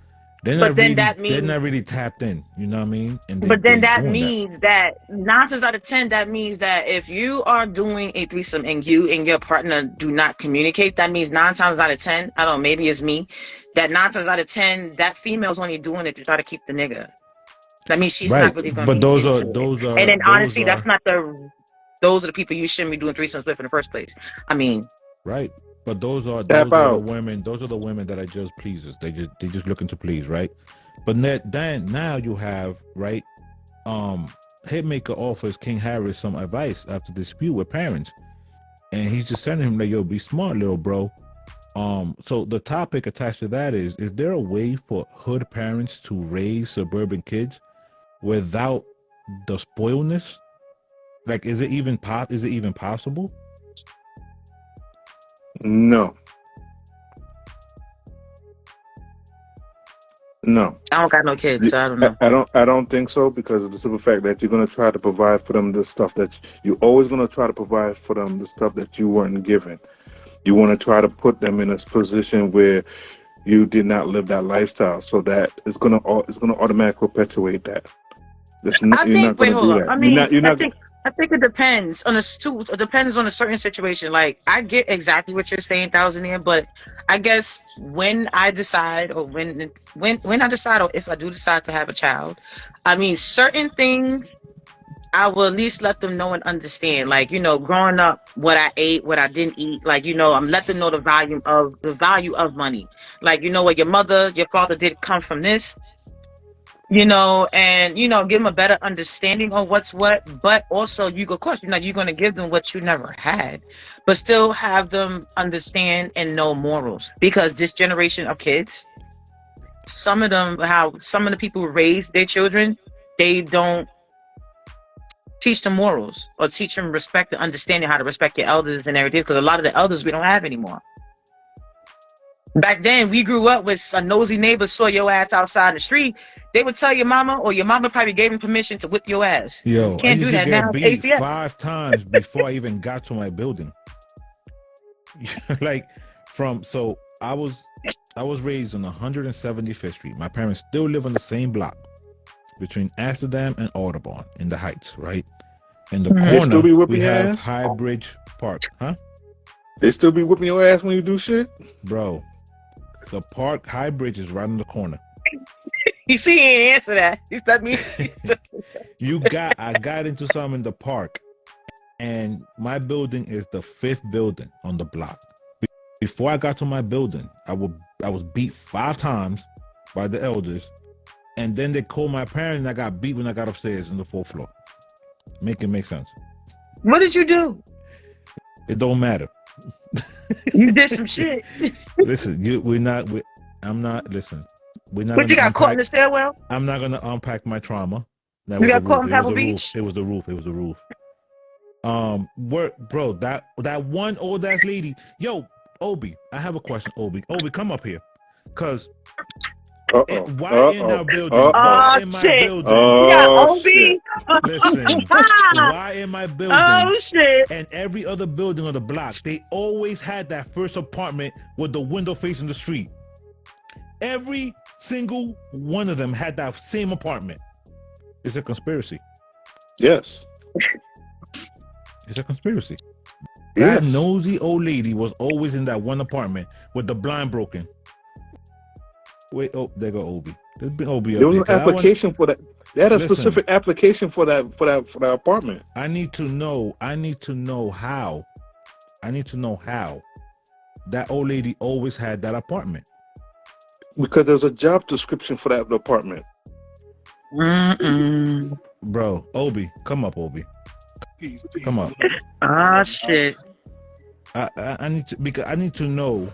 But then that
They're
means
not really tapped in. You know what I mean? And
But then
they're
that
doing
means that 9 times out of 10, that means that if you are doing a threesome and you and your partner do not communicate, that means 9 times out of 10, I don't know, maybe it's me, that 9 times out of 10, that female's only doing it to try to keep the nigga. That means she's
right.
not really going to
But
be into it. And then
those
honestly,
are
those are the people you shouldn't be doing threesomes with in the first place. I mean,
right. But those are
Tap
the
out.
women. Those are the women that are just pleasers. They just looking to please, right? But then now you have right. Hitmaker offers King Harris some advice after dispute with parents, and he's just telling him like, "Yo, be smart, little bro." So the topic attached to that is there a way for hood parents to raise suburban kids without the spoilness? Like, is it even possible?
No.
I don't got no kids, so I don't know.
I don't think so, because of the simple fact that you're gonna try to provide for them the stuff that you're always gonna try to provide for them the stuff that you weren't given. You want to try to put them in a position where you did not live that lifestyle, so that it's gonna automatically perpetuate that. You're not
Wait,
gonna
hold
do
on.
that.
I mean,
You're not.
I think it depends on it depends on a certain situation. Like, I get exactly what you're saying, Thousand Year, but I guess when I decide, or when I decide, or if I do decide to have a child, I mean, certain things I will at least let them know and understand. Like, you know, growing up, what I ate, what I didn't eat. Like, you know, I'm let them know the value of money. Like, you know what, your father did come from this. You know, and you know, give them a better understanding of what's what, but also of course, you know, you're going to give them what you never had, but still have them understand and know morals, because this generation of kids, some of the people who raise their children, they don't teach them morals or teach them respect and understanding how to respect your elders and everything, because a lot of the elders we don't have anymore. Back then, we grew up with a nosy neighbor saw your ass outside in the street. They would tell your mama, or your mama probably gave him permission to whip your ass.
Yo,
You
I
can't do
used to
that
get
now.
beat
ACS.
5 times before I even got to my building. Like, so I was raised on 175th Street. My parents still live on the same block between Amsterdam and Audubon in the Heights, right? In the
Mhm.
They still be
corner,
whipping
we
your
have
ass?
High Bridge Park, huh?
They still be whipping your ass when you do shit.
Bro, the park, High Bridge, is right in the corner.
You see, he ain't answer that. That means
I got into something in the park, and my building is the 5th building on the block. Before I got to my building, I was beat 5 times by the elders, and then they called my parents, and I got beat when I got upstairs on the 4th floor. Make it make sense.
What did you do?
It don't matter.
You did some shit.
Listen, I'm not. Listen, we're not.
But you
gonna
got caught in
unpack-
the stairwell?
I'm not gonna unpack my trauma. That
You
was
got
the
caught
roof.
in
It was
Pebble
the
Beach?
roof. It was the roof. It was the roof. Bro, that one old ass lady. Yo, Obi, I have a question. Obi, come up here, cause why in our building? Why in my
Shit.
building?
You got
Oh
OB?
shit!
Listen, why in my building?
Oh shit.
And every other building on the block, they always had that first apartment with the window facing the street. Every single one of them had that same apartment. It's a conspiracy.
Yes.
It's a conspiracy.
Yes.
That nosy old lady was always in that one apartment with the blind broken. Wait, oh, there go Obi. There's been Obi up
There was
here,
an
'cause
application for that. They had a
Listen.
specific application for that apartment.
I need to know how. that old lady always had that apartment?
Because there's a job description for that apartment.
Mm-mm.
Bro, Obi, come up, Obi.
Peace.
Come up.
Ah, shit.
I need to, because I need to know,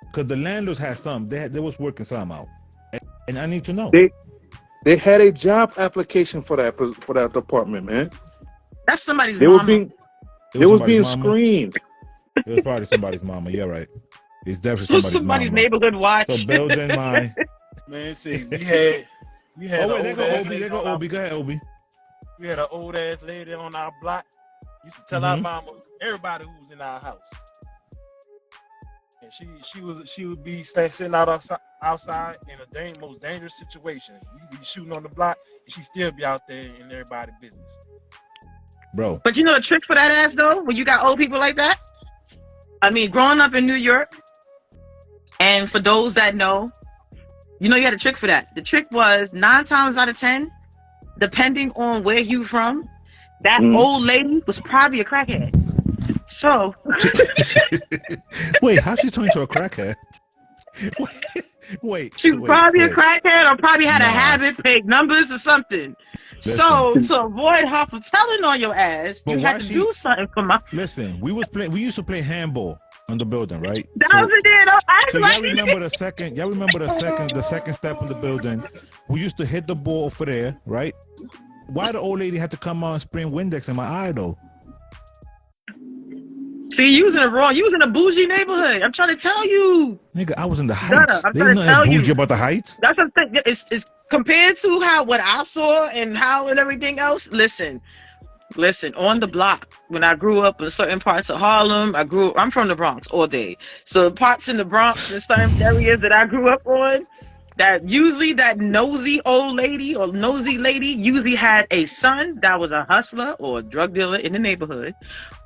because the landlords had some. They was working some out, and I need to know.
They had a job application for that apartment, man.
That's somebody's
They were
mama.
being
It
they was
somebody's
being
mama.
screened.
It was probably somebody's mama. Yeah, right. It's definitely somebody's mama.
neighborhood watch.
So building my.
Man, see, we had
Oh wait,
an
there
old
go
ass
Obi.
lady
There go
on our-
Obi. Go ahead, Obi.
We had an old ass lady on our block. Used to tell our
Mhm.
mama everybody who was in our house, and she would be sitting outside in a most dangerous situation. You be shooting on the block, and she still be out there in everybody's business.
Bro,
But you know a trick for that ass though, when you got old people like that? I mean, growing up in New York, and for those that know, you know you had a trick for that. The trick was 9 times out of 10, depending on where you from, that old lady was probably a crackhead. So
wait, how she turned into a crackhead? Wait,
she was
wait,
probably a
wait.
crackhead or probably had a
Nah.
habit, paid numbers or something. So to avoid her from telling on your ass,
But
you
why
had to
she-
do something for my.
Listen, we used to play handball on the building, right?
That
So-
was it. Then. I
So
was like,
y'all remember the second step in the building? We used to hit the ball over there, right? Why the old lady had to come out and spray Windex in my eye though?
see, you was in the wrong. You was in a bougie neighborhood. I'm trying to tell you.
Nigga, I was in the
Donna,
heights.
I'm
There
trying
ain't
to
nothing
tell you.
bougie about the heights.
That's what I'm saying. It's compared to what I saw and how and everything else. Listen. On the block, when I grew up in certain parts of Harlem, I'm from the Bronx all day. So parts in the Bronx and certain areas that I grew up on, that usually that nosy old lady or nosy lady usually had a son that was a hustler or a drug dealer in the neighborhood,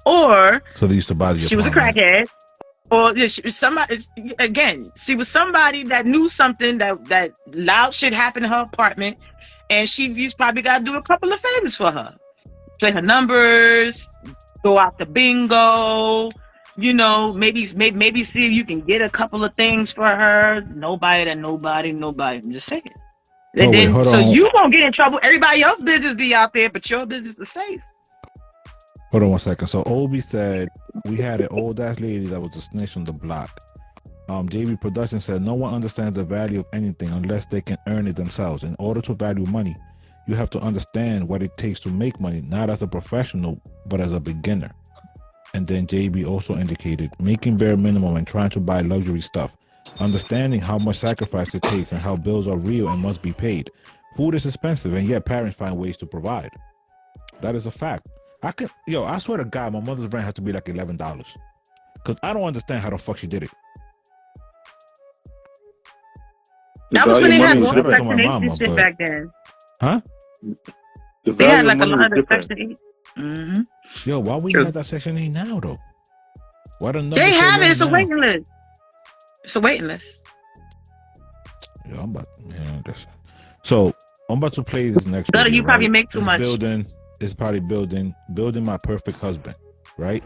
or
So they used to bother you.
she was a crackhead, or she was somebody. Again, she was somebody that knew something that loud shit happened in her apartment, and you probably got to do a couple of favors for her. Play her numbers, go out to bingo, maybe see if you can get a couple of things for her. Nobody. I'm just saying. And
wait,
then
hold
so
on.
you won't get in trouble. Everybody else's business be out there, but your business is safe.
Hold on 1 second. So Obi said we had an old ass lady that was a snitch on the block. JB Production said no one understands the value of anything unless they can earn it themselves. In order to value money, you have to understand what it takes to make money, not as a professional, but as a beginner. And then JB also indicated making bare minimum and trying to buy luxury stuff, understanding how much sacrifice it takes and how bills are real and must be paid. Food is expensive, and yet parents find ways to provide. That is a fact. I swear to God, my mother's rent has to be like $11, because I don't understand how the fuck she did it.
That was when they had
Value
more
money is
different.
Section 8
Mama,
shit
but-
back then.
Huh?
The
They had
value
like
of
a
money
lot
is
of
different.
Section 8. Mm-hmm.
Yo, why we
True.
have that Section 8 now, though? Why the numbers
They
so
have
low
it. It's a
now?
waiting list. It's a waiting list.
Yo, I'm about, yeah, that's, so I'm about to play this next
Gutter,
video,
you probably
right?
make too
It's
much.
It's probably building my perfect husband, right?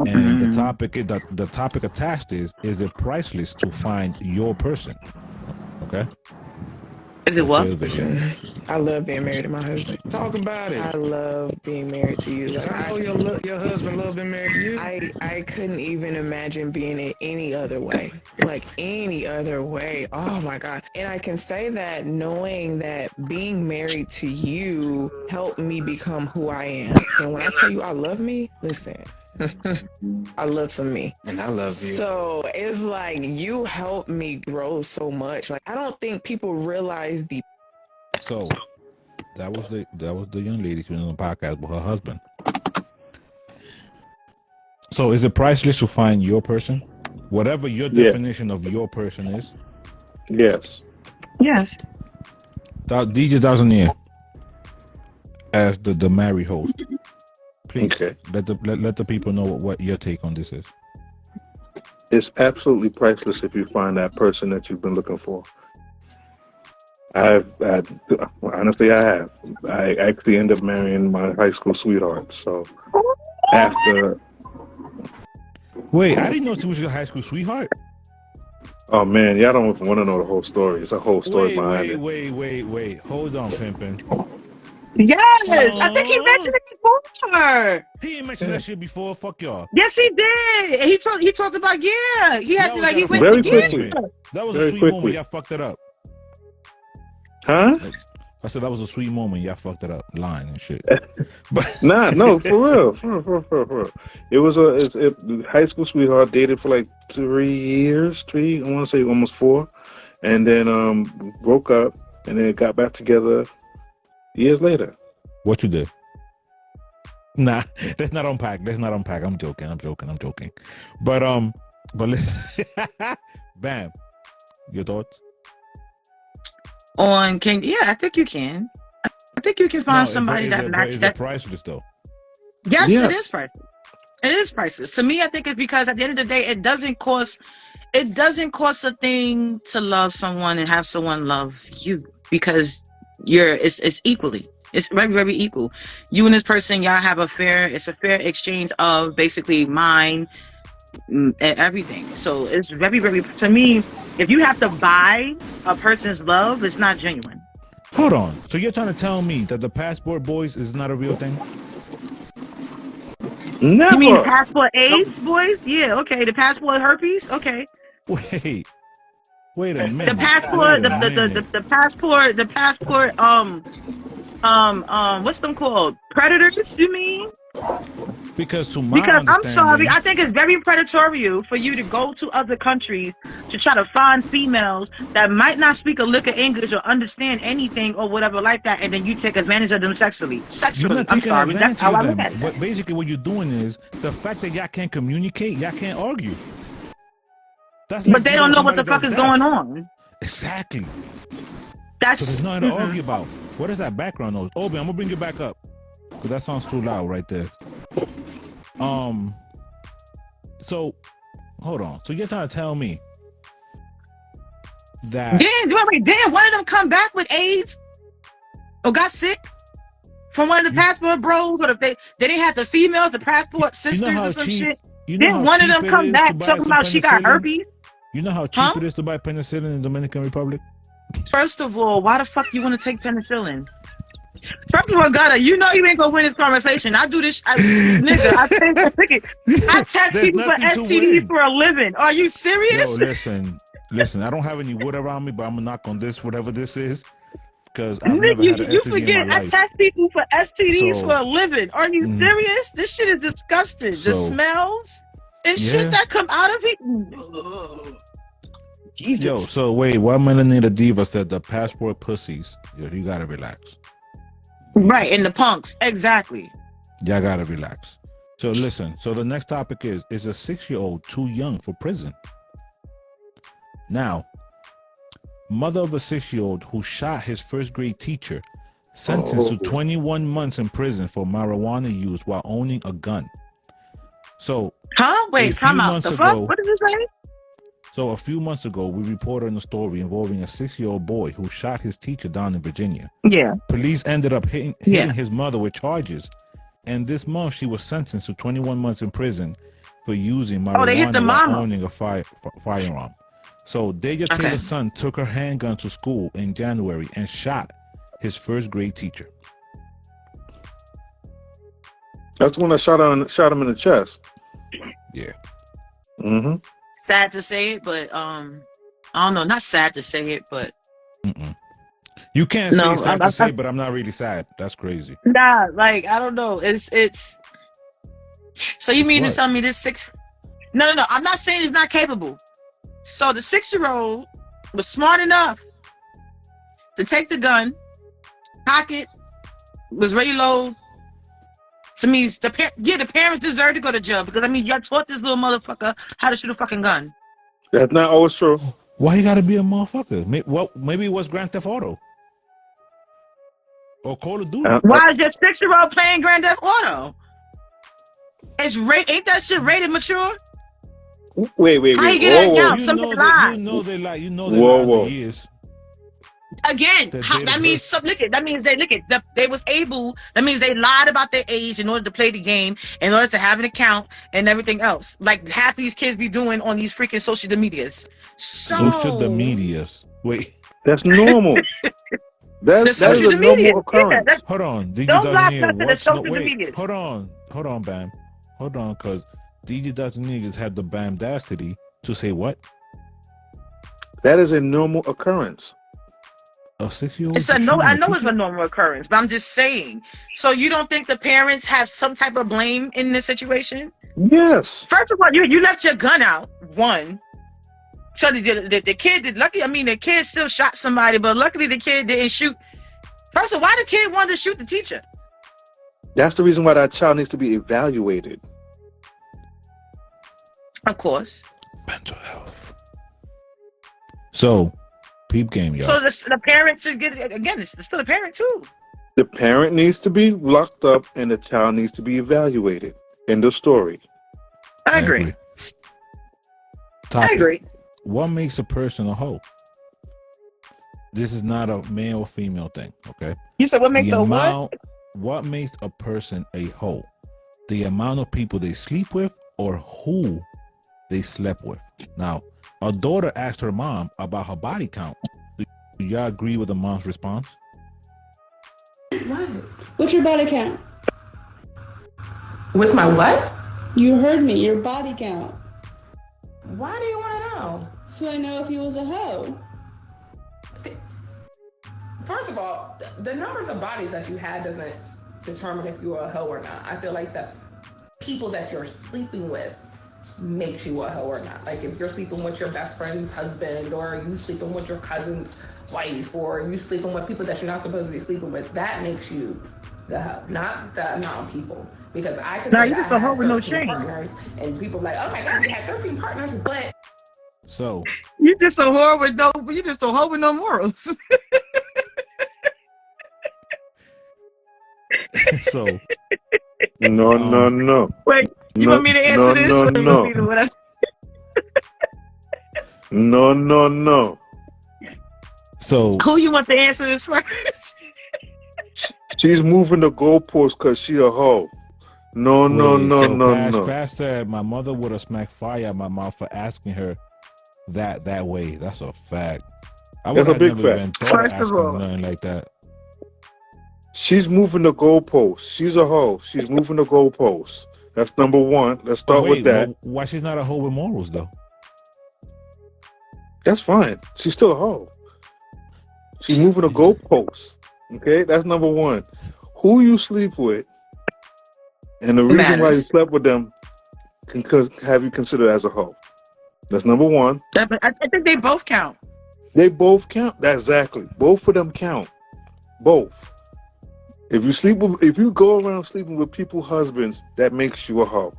And the topic is that the topic attached is it priceless to find your person? Okay.
Is it what?
Play the video.
I love being married to my husband.
Talk about
I
it.
love being married to you. Like,
I know your husband love being married to you.
I couldn't even imagine being it any other way. Like any other way. Oh my God. And I can say that knowing that being married to you helped me become who I am. And when I tell you I love me, listen. I love some me.
And I love you.
So it's like you helped me grow so much. Like I don't think people realize the
So that was the young lady she was on the podcast with her husband. So is it priceless to find your person? Whatever your
Yes.
definition of your person is.
Yes.
Yes.
DJ Dazanier as the married host. Please
Okay.
let the people know what your take on this is.
It's absolutely priceless if you find that person that you've been looking for. Honestly, I have. I actually ended up marrying my high school sweetheart. So after
Wait, I didn't know she was your high school sweetheart.
Oh man, y'all don't want to know the whole story. It's a whole story behind it.
Wait. Hold on, pimpin'.
Yes, I think he mentioned it before.
He ain't mentioned that shit before. Fuck y'all.
Yes, he did. And he talked about he had to like he went
Very
to
quickly.
That was
Very
a sweet
quickly.
moment. Y'all fucked it up.
Huh?
I said that was a sweet moment. Y'all fucked it up, lying and shit.
Nah, no, for real. It was a high school sweetheart, dated for like 3 years, I want to say almost 4, and then broke up, and then got back together years later.
What you did? Nah, let's not unpack. I'm joking. But listen. Bam. Your thoughts?
on King. Yeah, I think you can. I think you can find somebody that matches that.
Is it priceless though?
Yes, it is priceless. It is priceless. To me, I think it's because at the end of the day, it doesn't cost a thing to love someone and have someone love you, because it's equally. It's very, very equal. You and this person, y'all have it's a fair exchange of basically mind and everything. So it's very, very, to me, if you have to buy a person's love, it's not genuine.
Hold on. So you're trying to tell me that the passport boys is not a real thing?
Never.
You mean passport AIDS boys? Yeah, okay. The passport herpes? Okay.
Wait a minute.
The passport, the passport, what's them called? Predators, you mean?
Because
I'm sorry, I think it's very predatory for you to go to other countries to try to find females that might not speak a lick of English or understand anything or whatever like that, and then you take advantage of them sexually. I'm sorry, that's how I look at it.
But basically what you're doing is the fact that y'all can't communicate, y'all can't argue.
But they don't know what the fuck is going on.
Exactly.
So
there's nothing to argue about. What is that background noise? Obi, I'm gonna bring you back up, because that sounds too loud right there. So hold on. So you're trying to tell me that
damn, one of them come back with AIDS or got sick from one of the passport bros, or if they didn't have the females, the passport sisters or some shit. Then one of them come back talking about she got herpes.
You know how cheap it is to buy penicillin in the Dominican Republic?
First of all, why the fuck you want to take penicillin? First of all, Gunna, you know you ain't gonna win this conversation. I do this, I test people for STDs for a living. Are you serious?
Yo, listen. I don't have any wood around me, but I'm gonna knock on this, whatever this is, because
you forget. I test people for STDs for a living. Are you serious? This shit is disgusting. The smells and shit that come out of it. Jesus.
Yo, so wait, why Melanita Diva said the passport pussies? Yo, you gotta relax.
Right, and the punks, exactly.
Y'all gotta relax. So listen, so the next topic is a 6-year-old too young for prison? Now, mother of a 6-year-old who shot his first grade teacher, sentenced to 21 months in prison for marijuana use while owning a gun. So,
wait, time out. The fuck? What did you say?
So a few months ago, we reported on a story involving a 6-year-old boy who shot his teacher down in Virginia.
Yeah.
Police ended up hitting his mother with charges. And this month, she was sentenced to 21 months in prison for using marijuana while owning a firearm. So Deja Taylor's son took her handgun to school in January and shot his first grade teacher.
That's when I shot him in the chest.
Yeah.
Mm-hmm.
Sad to say it, but I don't know. Not sad to say it, but
you can't say sad to say, but I'm not really sad. That's crazy.
Nah, like I don't know. It's. So you mean to tell me this 6? No. I'm not saying he's not capable. So the 6-year-old was smart enough to take the gun, cock it, was ready to load. To me, the parents deserve to go to jail, because I mean, y'all taught this little motherfucker how to shoot a fucking gun.
That's not always true.
Why you gotta be a motherfucker? Maybe it was Grand Theft Auto or Call of Duty.
Why is your 6-year-old playing Grand Theft Auto? Ain't that shit rated mature?
Wait.
How you get an account? Something live.
Whoa.
Again,
The
how,
date
that
of
means
birth.
that means they was able. That means they lied about their age in order to play the game, in order to have an account and everything else. Like half these kids be doing on these freaking social medias.
Social the
So
medias. Wait,
That's normal.
the
That is
social
a
media,
normal
yeah,
occurrence.
hold on. DJ
don't
doesn't
block
hear
nothing. The
what's no
social
wait.
medias.
Hold on, Bam. Hold on, because DJ doesn't niggas had the bamdacity to say what?
That is a normal occurrence.
A 6-year-old
It's a
is
no.
shooting
I
a
know it's
teacher?
a normal occurrence, but I'm just saying. So you don't think the parents have some type of blame in this situation?
Yes.
First of all, you left your gun out. One. So the kid did lucky. I mean, the kid still shot somebody, but luckily the kid didn't shoot. First of all, why the kid wanted to shoot the teacher?
That's the reason why that child needs to be evaluated.
Of course.
Mental health. So, peep game, y'all.
So the parents should get again. It's still a parent too.
The parent needs to be locked up and the child needs to be evaluated. End of story.
I agree.
Topic.
I agree.
What makes a person a hoe? This is not a male or female thing, okay?
You said what makes a what?
What makes a person a hoe? The amount of people they sleep with or who they slept with. Now, a daughter asked her mom about her body count. Do y'all agree with the mom's response?
What? What's your body count?
With my what?
You heard me. Your body count.
Why do you want to know?
So I know if you was a hoe.
First of all, the numbers of bodies that you had doesn't determine if you're a hoe or not. I feel like the people that you're sleeping with makes you a hoe or not. Like if you're sleeping with your best friend's husband, or you sleeping with your cousin's wife, or you sleeping with people that you're not supposed to be sleeping with, that makes you the hoe, not the amount of people. Because I could say
you
I
just a hoe
had
with no
13
shame.
partners, and people like, oh my God, you had 13 partners, but
So
you just a whore with no. You just a hoe with no morals.
so
No.
Wait, you want me to answer this? Or you want me to what
No.
So
who you want to answer this first?
She's moving the goalpost because she a hoe. No.
Pash said my mother would have smacked fire out my mouth for asking her that way. That's a fact. I would
That's a
have
big
never
fact.
even thought
First
of
of
asking
all-
nothing like that.
She's moving the goalpost. She's a hoe. She's moving the goalpost. That's number one. Let's start
Wait,
with that.
why she's not a hoe with morals though?
That's fine. She's still a hoe. She's moving the goalpost. Okay, that's number one. Who you sleep with, and the reason why you
Matters.
slept with them can have you considered as a hoe. That's number one.
I think they both count.
They both count. That's exactly. Both of them count. Both. If you go around sleeping with people's husbands, that makes you a hoe.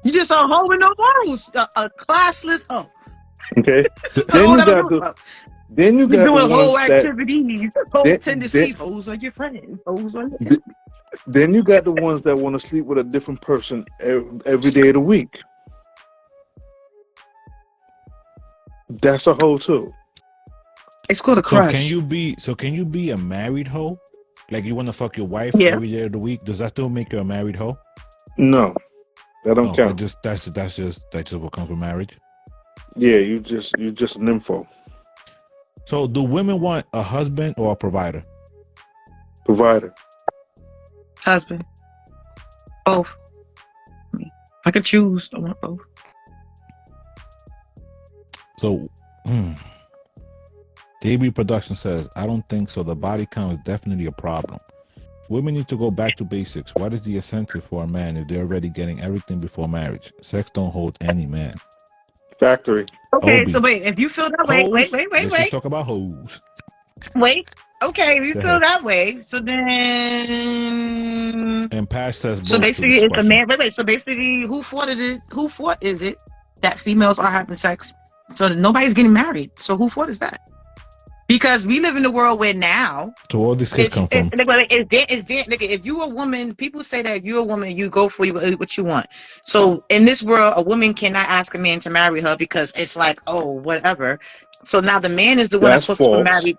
You just a hoe with no morals. A classless hoe.
Okay.
This is the hoe that I'm talking about.
Then you
We
got
doing
the
whole
ones that.
activities, whole
Then-
tendencies. Hoes are your friend. Hoes are your
Then you got the ones that want to sleep with a different person every day of the week. That's a hoe too.
It's called a
So
crush.
can you be a married hoe? Like you want to fuck your wife
Yeah.
every day of the week? Does that still make you a married hoe?
No, that don't
No,
count.
that's just what comes with marriage.
Yeah, you just an info
So do women want a husband or a provider?
provider.
Husband. Both. If I could choose, I want both.
So, JB Production says, I don't think so. The body count is definitely a problem. Women need to go back to basics. What is the incentive for a man if they're already getting everything before marriage? Sex don't hold any man.
Factory.
Okay,
Obi.
so wait, if you feel that way,
Hoes?
wait.
Let's just talk about hoes.
Wait. Okay, if you
Go
feel
ahead.
that way, so then
And Pash says
so
both to
basically
this
it's the
question.
man. Wait. So basically, who fought is it that females are having sex? So nobody's getting married. So who fought is that? Because we live in a world where now
So all these kids come from.
Nigga, if you a woman, people say that you're a woman, you go for what you want. So in this world, a woman cannot ask a man to marry her because it's like, oh, whatever. So now the man is the one that's
That's
supposed to be
false.
married.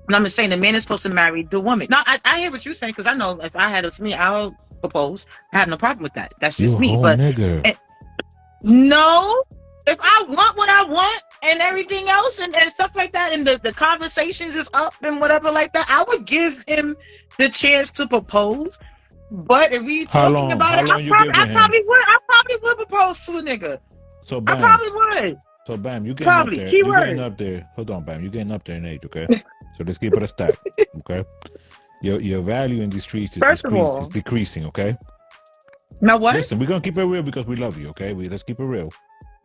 And I'm just saying the man is supposed to marry the woman. No, I hear what you're saying because I know if I had it to me, I'll propose. I have no problem with that. That's
You
just
a
me.
whole
But
nigga.
no, if I want what I want and everything else and stuff like that, and the conversations is up and whatever like that, I would give him the chance to propose. But if we
How
talking
long?
about
How
it,
long you giving
I
him?
probably would propose to a nigga.
So
I
bam.
probably would.
So bam, you getting
Probably.
up there. You getting
Keyword.
up there. Hold on, bam. You getting up there in age, okay? So let's keep it a stack. Okay. Your value in these streets is,
First of all,
is decreasing, okay?
my what?
Listen, we're gonna keep it real because we love you, okay? Let's keep it real.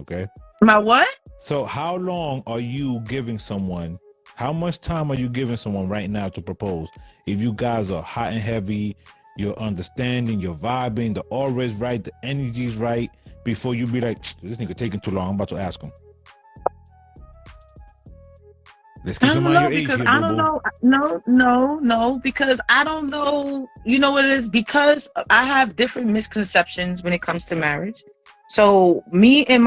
Okay.
My what?
So how long are you giving someone? How much time are you giving someone right now to propose? If you guys are hot and heavy, you're understanding, you're vibing, the aura's right, the energy's right, before you be like, this nigga taking too long, I'm about to ask him. Let's keep
I
in
don't
mind
know
your age
because
here,
I don't
boo-boo.
know. No, because I don't know. You know what it is? Because I have different misconceptions when it comes to marriage. So me and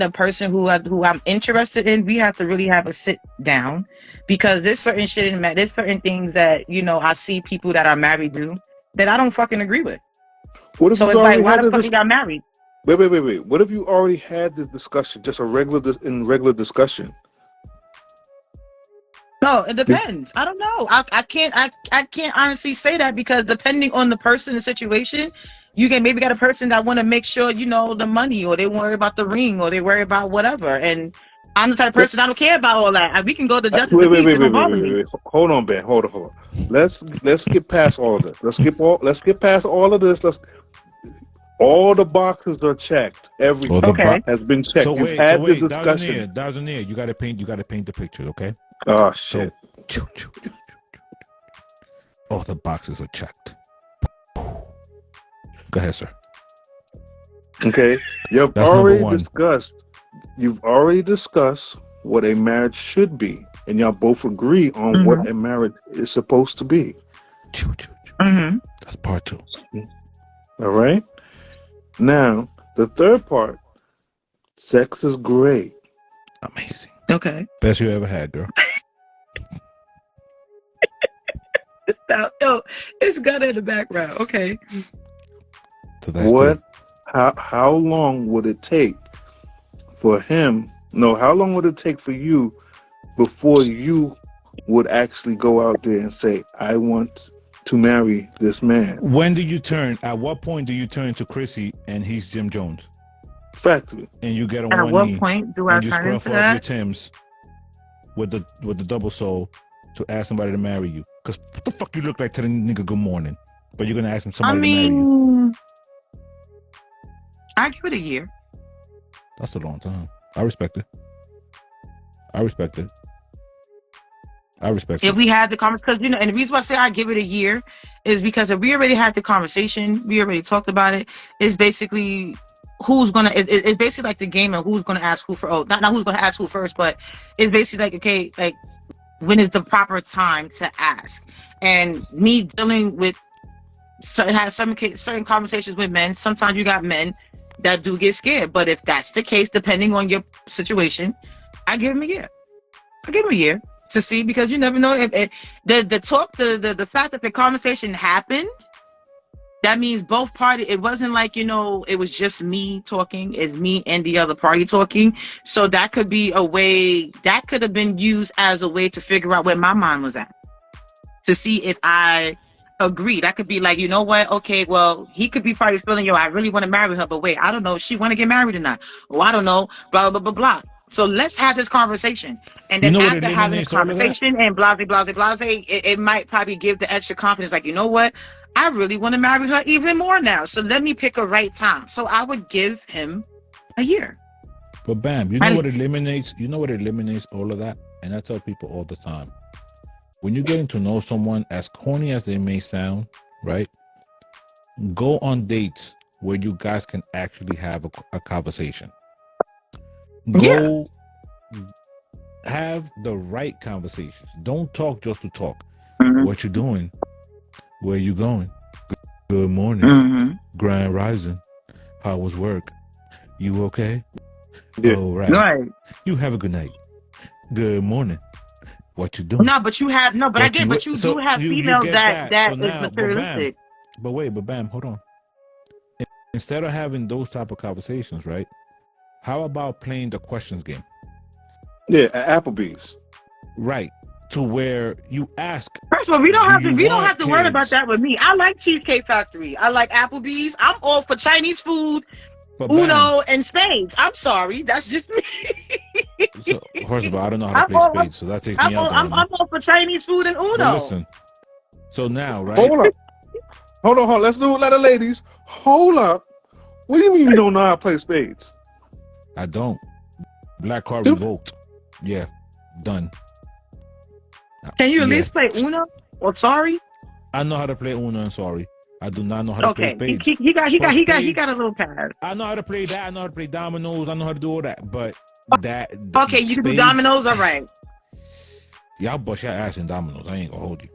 the person who I'm interested in, we have to really have a sit down because there's certain shit in there's certain things that I see people that are married do that I don't fucking agree with.
What if
So
you
it's like,
already
why
had
the fuck
this?
you got married?
Wait. What if you already had this discussion, just a regular discussion?
No, it depends. I don't know. I can't honestly say that because depending on the person, the situation, you can maybe got a person that want to make sure the money, or they worry about the ring, or they worry about whatever. And I'm the type of person I don't care about all that. We can go to justice and peace. It don't bother me.
Wait. Hold on, Ben. Hold on. Let's get past all of this. Let's get past all of this. All the boxes are checked. Everything has been checked.
So
You've had the
wait,
discussion.
Dazaneer, you gotta paint the picture, okay?
Oh shit.
So, all the boxes are checked. Go ahead, sir.
Okay. You've
That's
already discussed what a marriage should be, and y'all both agree on what a marriage is supposed to be.
Mm-hmm.
That's part 2.
All right. Now, the third part, sex is great.
Amazing.
Okay.
Best you ever had, girl.
It's got in the background. Okay.
So that's
how long would it take for him? No, how long would it take for you before you would actually go out there and say, I want to marry this man?
When do you turn? At what point do you turn to Chrissy and he's Jim Jones?
Factory.
And you get on
At
one
what
knee
point do I
and you
turn
scruff
into
off
that?
your Timbs with the double sole to ask somebody to marry you? Because what the fuck you look like to the nigga good morning, but you're gonna ask him somebody to marry you?
I give it a year.
That's a long time. I respect it.
If we had the conversation, because and the reason why I say I give it a year is because if we already had the conversation, we already talked about it. It's basically who's gonna. It's basically like the game of who's gonna ask who for. Oh, not who's gonna ask who first, but it's basically like, okay, like when is the proper time to ask? And me dealing with certain conversations with men. Sometimes you got men that do get scared, but if that's the case, depending on your situation, I give him a year. To see, because you never know if the fact that the conversation happened, that means both parties. It wasn't like it was just me talking. It's me and the other party talking. So that could be a way that could have been used as a way to figure out where my mind was at, to see if I agreed. I could be like, you know what? Okay, well, he could be probably feeling, I really want to marry her, but wait, I don't know if she want to get married or not. Oh, I don't know. Blah blah blah blah. So let's have this conversation, and then after having the conversation and blah blah blah blah, it might probably give the extra confidence. Like, you know what? I really want to marry her even more now. So let me pick a right time. So I would give him a year.
But bam, you know what eliminates all of that? And I tell people all the time, when you're getting to know someone, as corny as they may sound, right? Go on dates where you guys can actually have a conversation. Go have the right conversations. Don't talk just to talk.
Mm-hmm.
What you doing? Where you going? Good morning. Grand rising. How was work? You okay?
Yeah.
All right. You have a good night. Good morning. What you doing?
No, but you have no, but I get, but you do have females
get
that
So
is
now,
materialistic.
but bam, hold on. Instead of having those type of conversations, right? How about playing the questions game?
Yeah, at Applebee's.
Right. To where you ask.
First of all, we don't have to worry
kids?
about that with me. I like Cheesecake Factory. I like Applebee's. I'm all for Chinese food,
But
Uno, and spades. I'm sorry, that's just me.
So, first of all, I don't know how to play spades, so that takes me out.
I'm all for Chinese food and Uno.
But listen. So now, right?
Hold on. Let's do it like the ladies. Hold up. What do you mean you don't know how to play spades?
I don't. Black card revoked. Yeah, done.
Can you at least play Uno or Sorry?
I know how to play Uno and Sorry. I do not know how to play spades.
He got a little pad.
I know how to play that. I know how to play dominoes. I know how to do all that. But that.
Okay, you can do dominoes. All right.
Y'all bust your ass in dominoes. I ain't gonna hold you.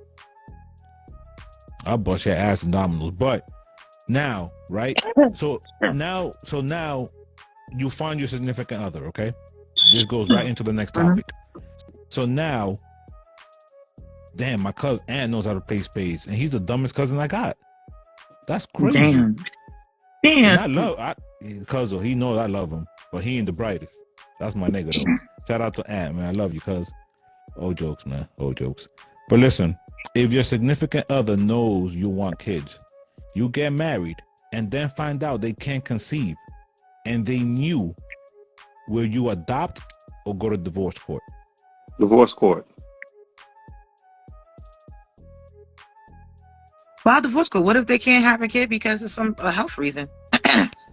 I'll bust your ass in dominoes. But now, right? So now you find your significant other. Okay, this goes right into the next topic. So now, damn, my cousin Aunt knows how to play spades, and he's the dumbest cousin I got. That's crazy.
Damn.
Cousin, he knows I love him, but he ain't the brightest. That's my nigga though. Shout out to Aunt, man. I love you, cuz. Old jokes, man. Old jokes. But listen, if your significant other knows you want kids, you get married and then find out they can't conceive, and they knew, will you adopt or go to divorce court?
Divorce court.
Why divorce court? What if they can't have a kid because of a health reason?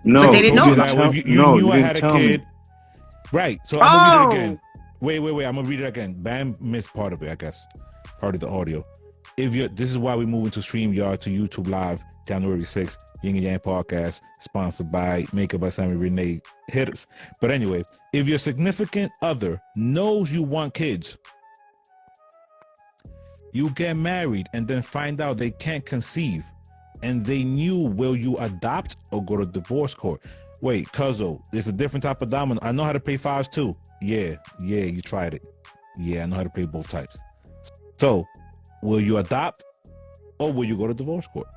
No,
but they didn't know.
You knew I had a kid. Right. So I'm gonna read it again. Wait. I'm gonna read it again. Bam missed part of it, I guess. Part of the audio. This is why we move into StreamYard to YouTube Live, January 6th, Yin and Yang Podcast, sponsored by Makeup by Sammy Renee. Hit us. But anyway, if your significant other knows you want kids, you get married and then find out they can't conceive, and they knew, will you adopt or go to divorce court? Wait, Cuzzo, there's a different type of domino. I know how to play fives too. Yeah, you tried it. Yeah, I know how to play both types. So, will you adopt or will you go to divorce court?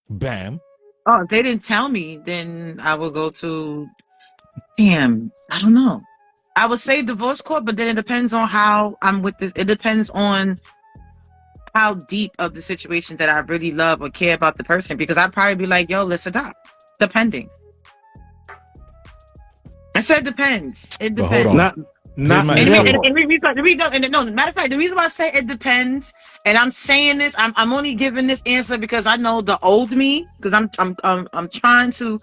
Bam.
Oh, if they didn't tell me, then I would go to, I don't know. I would say divorce court, but then it depends on how I'm with this. It depends on how deep of the situation that I really love or care about the person, because I'd probably be like, yo, let's adopt. Depending. I said depends. It depends.
Hold on. Not
matter of fact, the reason why I say it depends, and I'm saying this, I'm only giving this answer because I know the old me, because I'm trying to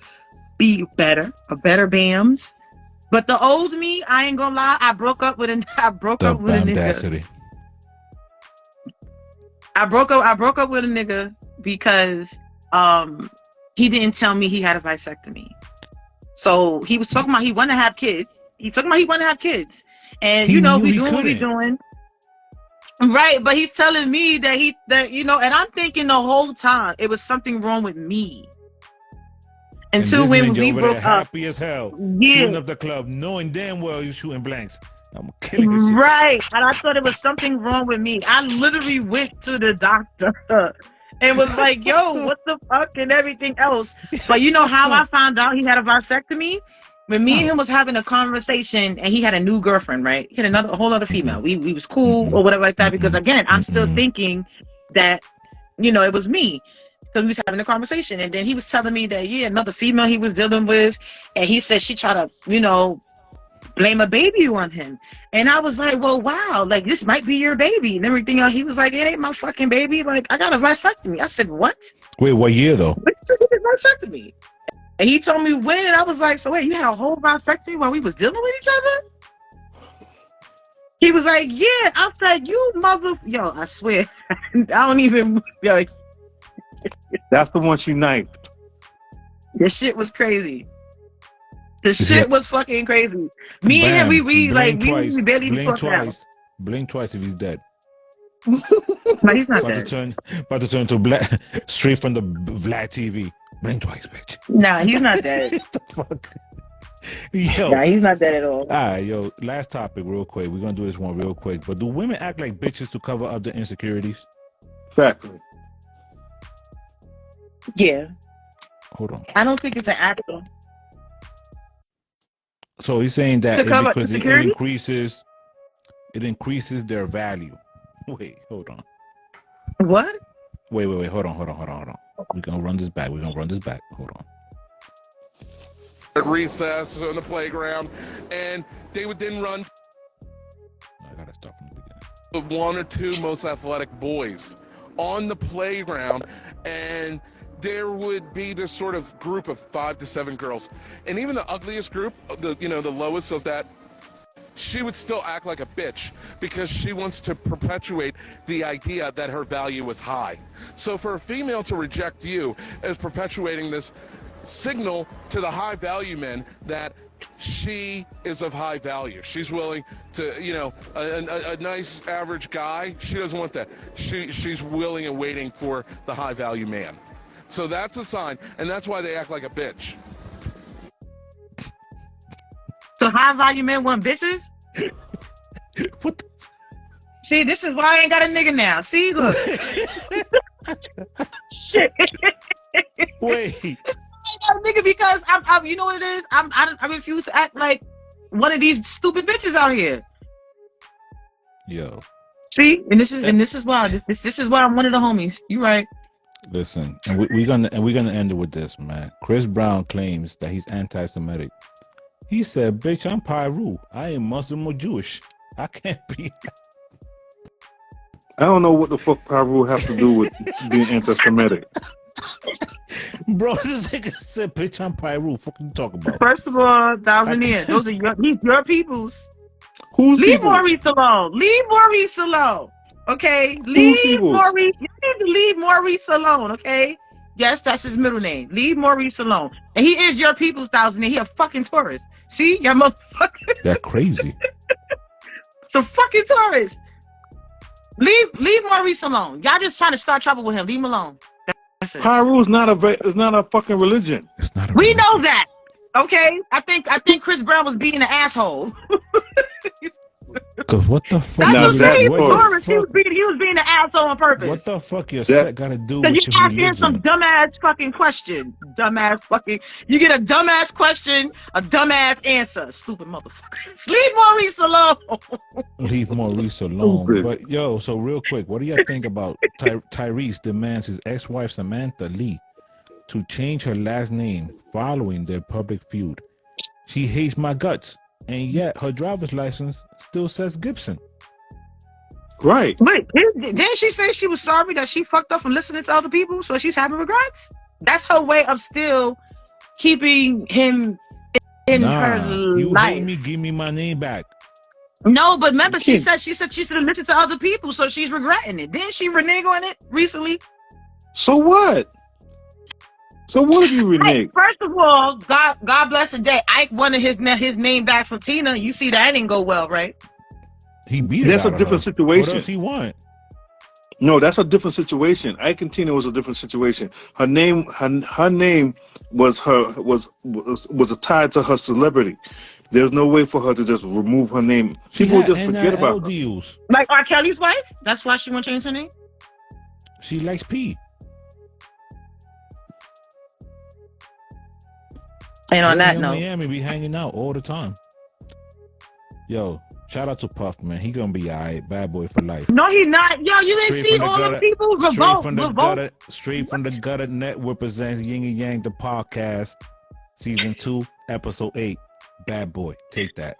be better, a better BAMS. But the old me, I ain't gonna lie, I broke up with a nigga. I broke up with a nigga because he didn't tell me he had a vasectomy. So he was talking about he wanted to have kids. And we doing what we doing. Right, but he's telling me and I'm thinking the whole time it was something wrong with me. Until when we broke up.
Happy as hell.
Yeah.
Shooting up the club, knowing damn well you're shooting blanks. I'm killing this shit.
Right. And I thought it was something wrong with me. I literally went to the doctor and was like, yo, what the fuck and everything else. But you know how I found out he had a vasectomy? When me and him was having a conversation and he had a new girlfriend, right? He had a whole other female. We was cool or whatever like that, because again, I'm still thinking that, it was me. Because we was having a conversation, and then he was telling me that another female he was dealing with, and he said she tried to blame a baby on him, and I was like, well, wow, like this might be your baby and everything else. He was like, it ain't my fucking baby, like I got a vasectomy. I said, what?
Wait, what year though?
What you get vasectomy? And he told me when, and I was like, so wait, you had a whole vasectomy while we was dealing with each other? He was like, yeah. I said, you yo, I swear, I don't even
That's the one she knifed.
This shit was crazy. The shit was fucking crazy. Me and him, we barely even talk now.
Blink twice if he's dead.
No, he's not dead.
About to turn to black, straight from the Vlad TV. Blink twice, bitch.
Nah, he's not dead.
The fuck? Yo.
Nah, he's not that at all.
All right, yo. Last topic, real quick. We're gonna do this one real quick. But do women act like bitches to cover up their insecurities?
Factory.
Yeah,
Hold on.
I don't think it's an actor.
So he's saying that
To cover
because
insecurity?
it increases their value. Wait, hold on.
What?
Wait. Hold on. We're gonna run this back. Hold on.
At recess on the playground, and they would then run
I gotta start from the beginning.
the one or two most athletic boys on the playground, and there would be this sort of group of 5 to 7 girls, and even the ugliest group, the lowest of that, she would still act like a bitch because she wants to perpetuate the idea that her value is high. So for a female to reject you is perpetuating this signal to the high value men that she is of high value. She's willing to, a nice average guy, she doesn't want that. She's willing and waiting for the high value man. So that's a sign, and that's why they act like a bitch.
So high value men want bitches?
What?
See, this is why I ain't got a nigga now. See, look. Shit.
Wait.
I ain't got a nigga because I'm you know what it is? I refuse to act like one of these stupid bitches out here.
Yo.
See, and this is why this is why I'm one of the homies. You right.
Listen, and we're gonna end it with this, man. Chris Brown claims that he's anti-Semitic. He said, "Bitch, I'm Pyru. I ain't Muslim or Jewish. I can't be."
I don't know what the fuck Pyru have to do with being anti-Semitic.
Bro, this nigga said, "Bitch, I'm Pyru." Fuck you talk about?
First of all, Tanzania, those are these your peoples.
Who's
Leave
people?
Maurice alone. Leave Maurice alone. Okay? Leave Maurice. You need to leave Maurice alone, okay? Yes, that's his middle name. Leave Maurice alone. And he is your people's Tanzania. He a fucking tourist. See? Y'all motherfucker.
That's crazy.
It's a fucking tourist. Leave Maurice alone. Y'all just trying to start trouble with him. Leave him alone. That's it.
Pyru is not a fucking religion.
It's not a
We
religion.
know that. Okay? I think Chris Brown was being an asshole.
Cause what the fuck?
That's
Now
what I'm saying.
that's
Taurus, he
fuck-
was being an asshole on purpose.
What the fuck your set gotta do
Cause
with
you
your
asking
religion?
some dumbass fucking question. You get a dumbass question, a dumbass answer. Stupid motherfucker. Leave Maurice alone.
Leave Maurice alone.
Stupid.
But yo, so real quick, what do y'all think about Tyrese demands his ex-wife Samantha Lee to change her last name following their public feud? She hates my guts, and yet her driver's license still says Gibson.
Right.
But didn't she say she was sorry that she fucked up from listening to other people, so she's having regrets? That's her way of still keeping him in her
You
life.
hate me, give me my name back.
No, but remember, she said she should have listened to other people, so she's regretting it. Didn't she renege on it recently?
So what? So what if you renege?
First of all, God bless the day. Ike wanted his name back from Tina. You see that didn't go well, right?
He beat it
That's
out
a
of
different
her.
situation.
What else he want?
No, that's a different situation. Ike and Tina was a different situation. Her name was tied to her celebrity. There's no way for her to just remove her name. People just forget about her.
deals.
Like R. Kelly's wife? That's why she won't change her name?
She likes P.
And on that
In
note,
Miami be hanging out all the time. Yo, shout out to Puff, man. He gonna be alright. Bad boy for life.
no, he's not. Yo, you didn't
Straight
see
from the
all
gutter-
the people revolt.
Straight from the gutter network presents Yin and Yang the podcast, season 2, episode 8. Bad boy, take that.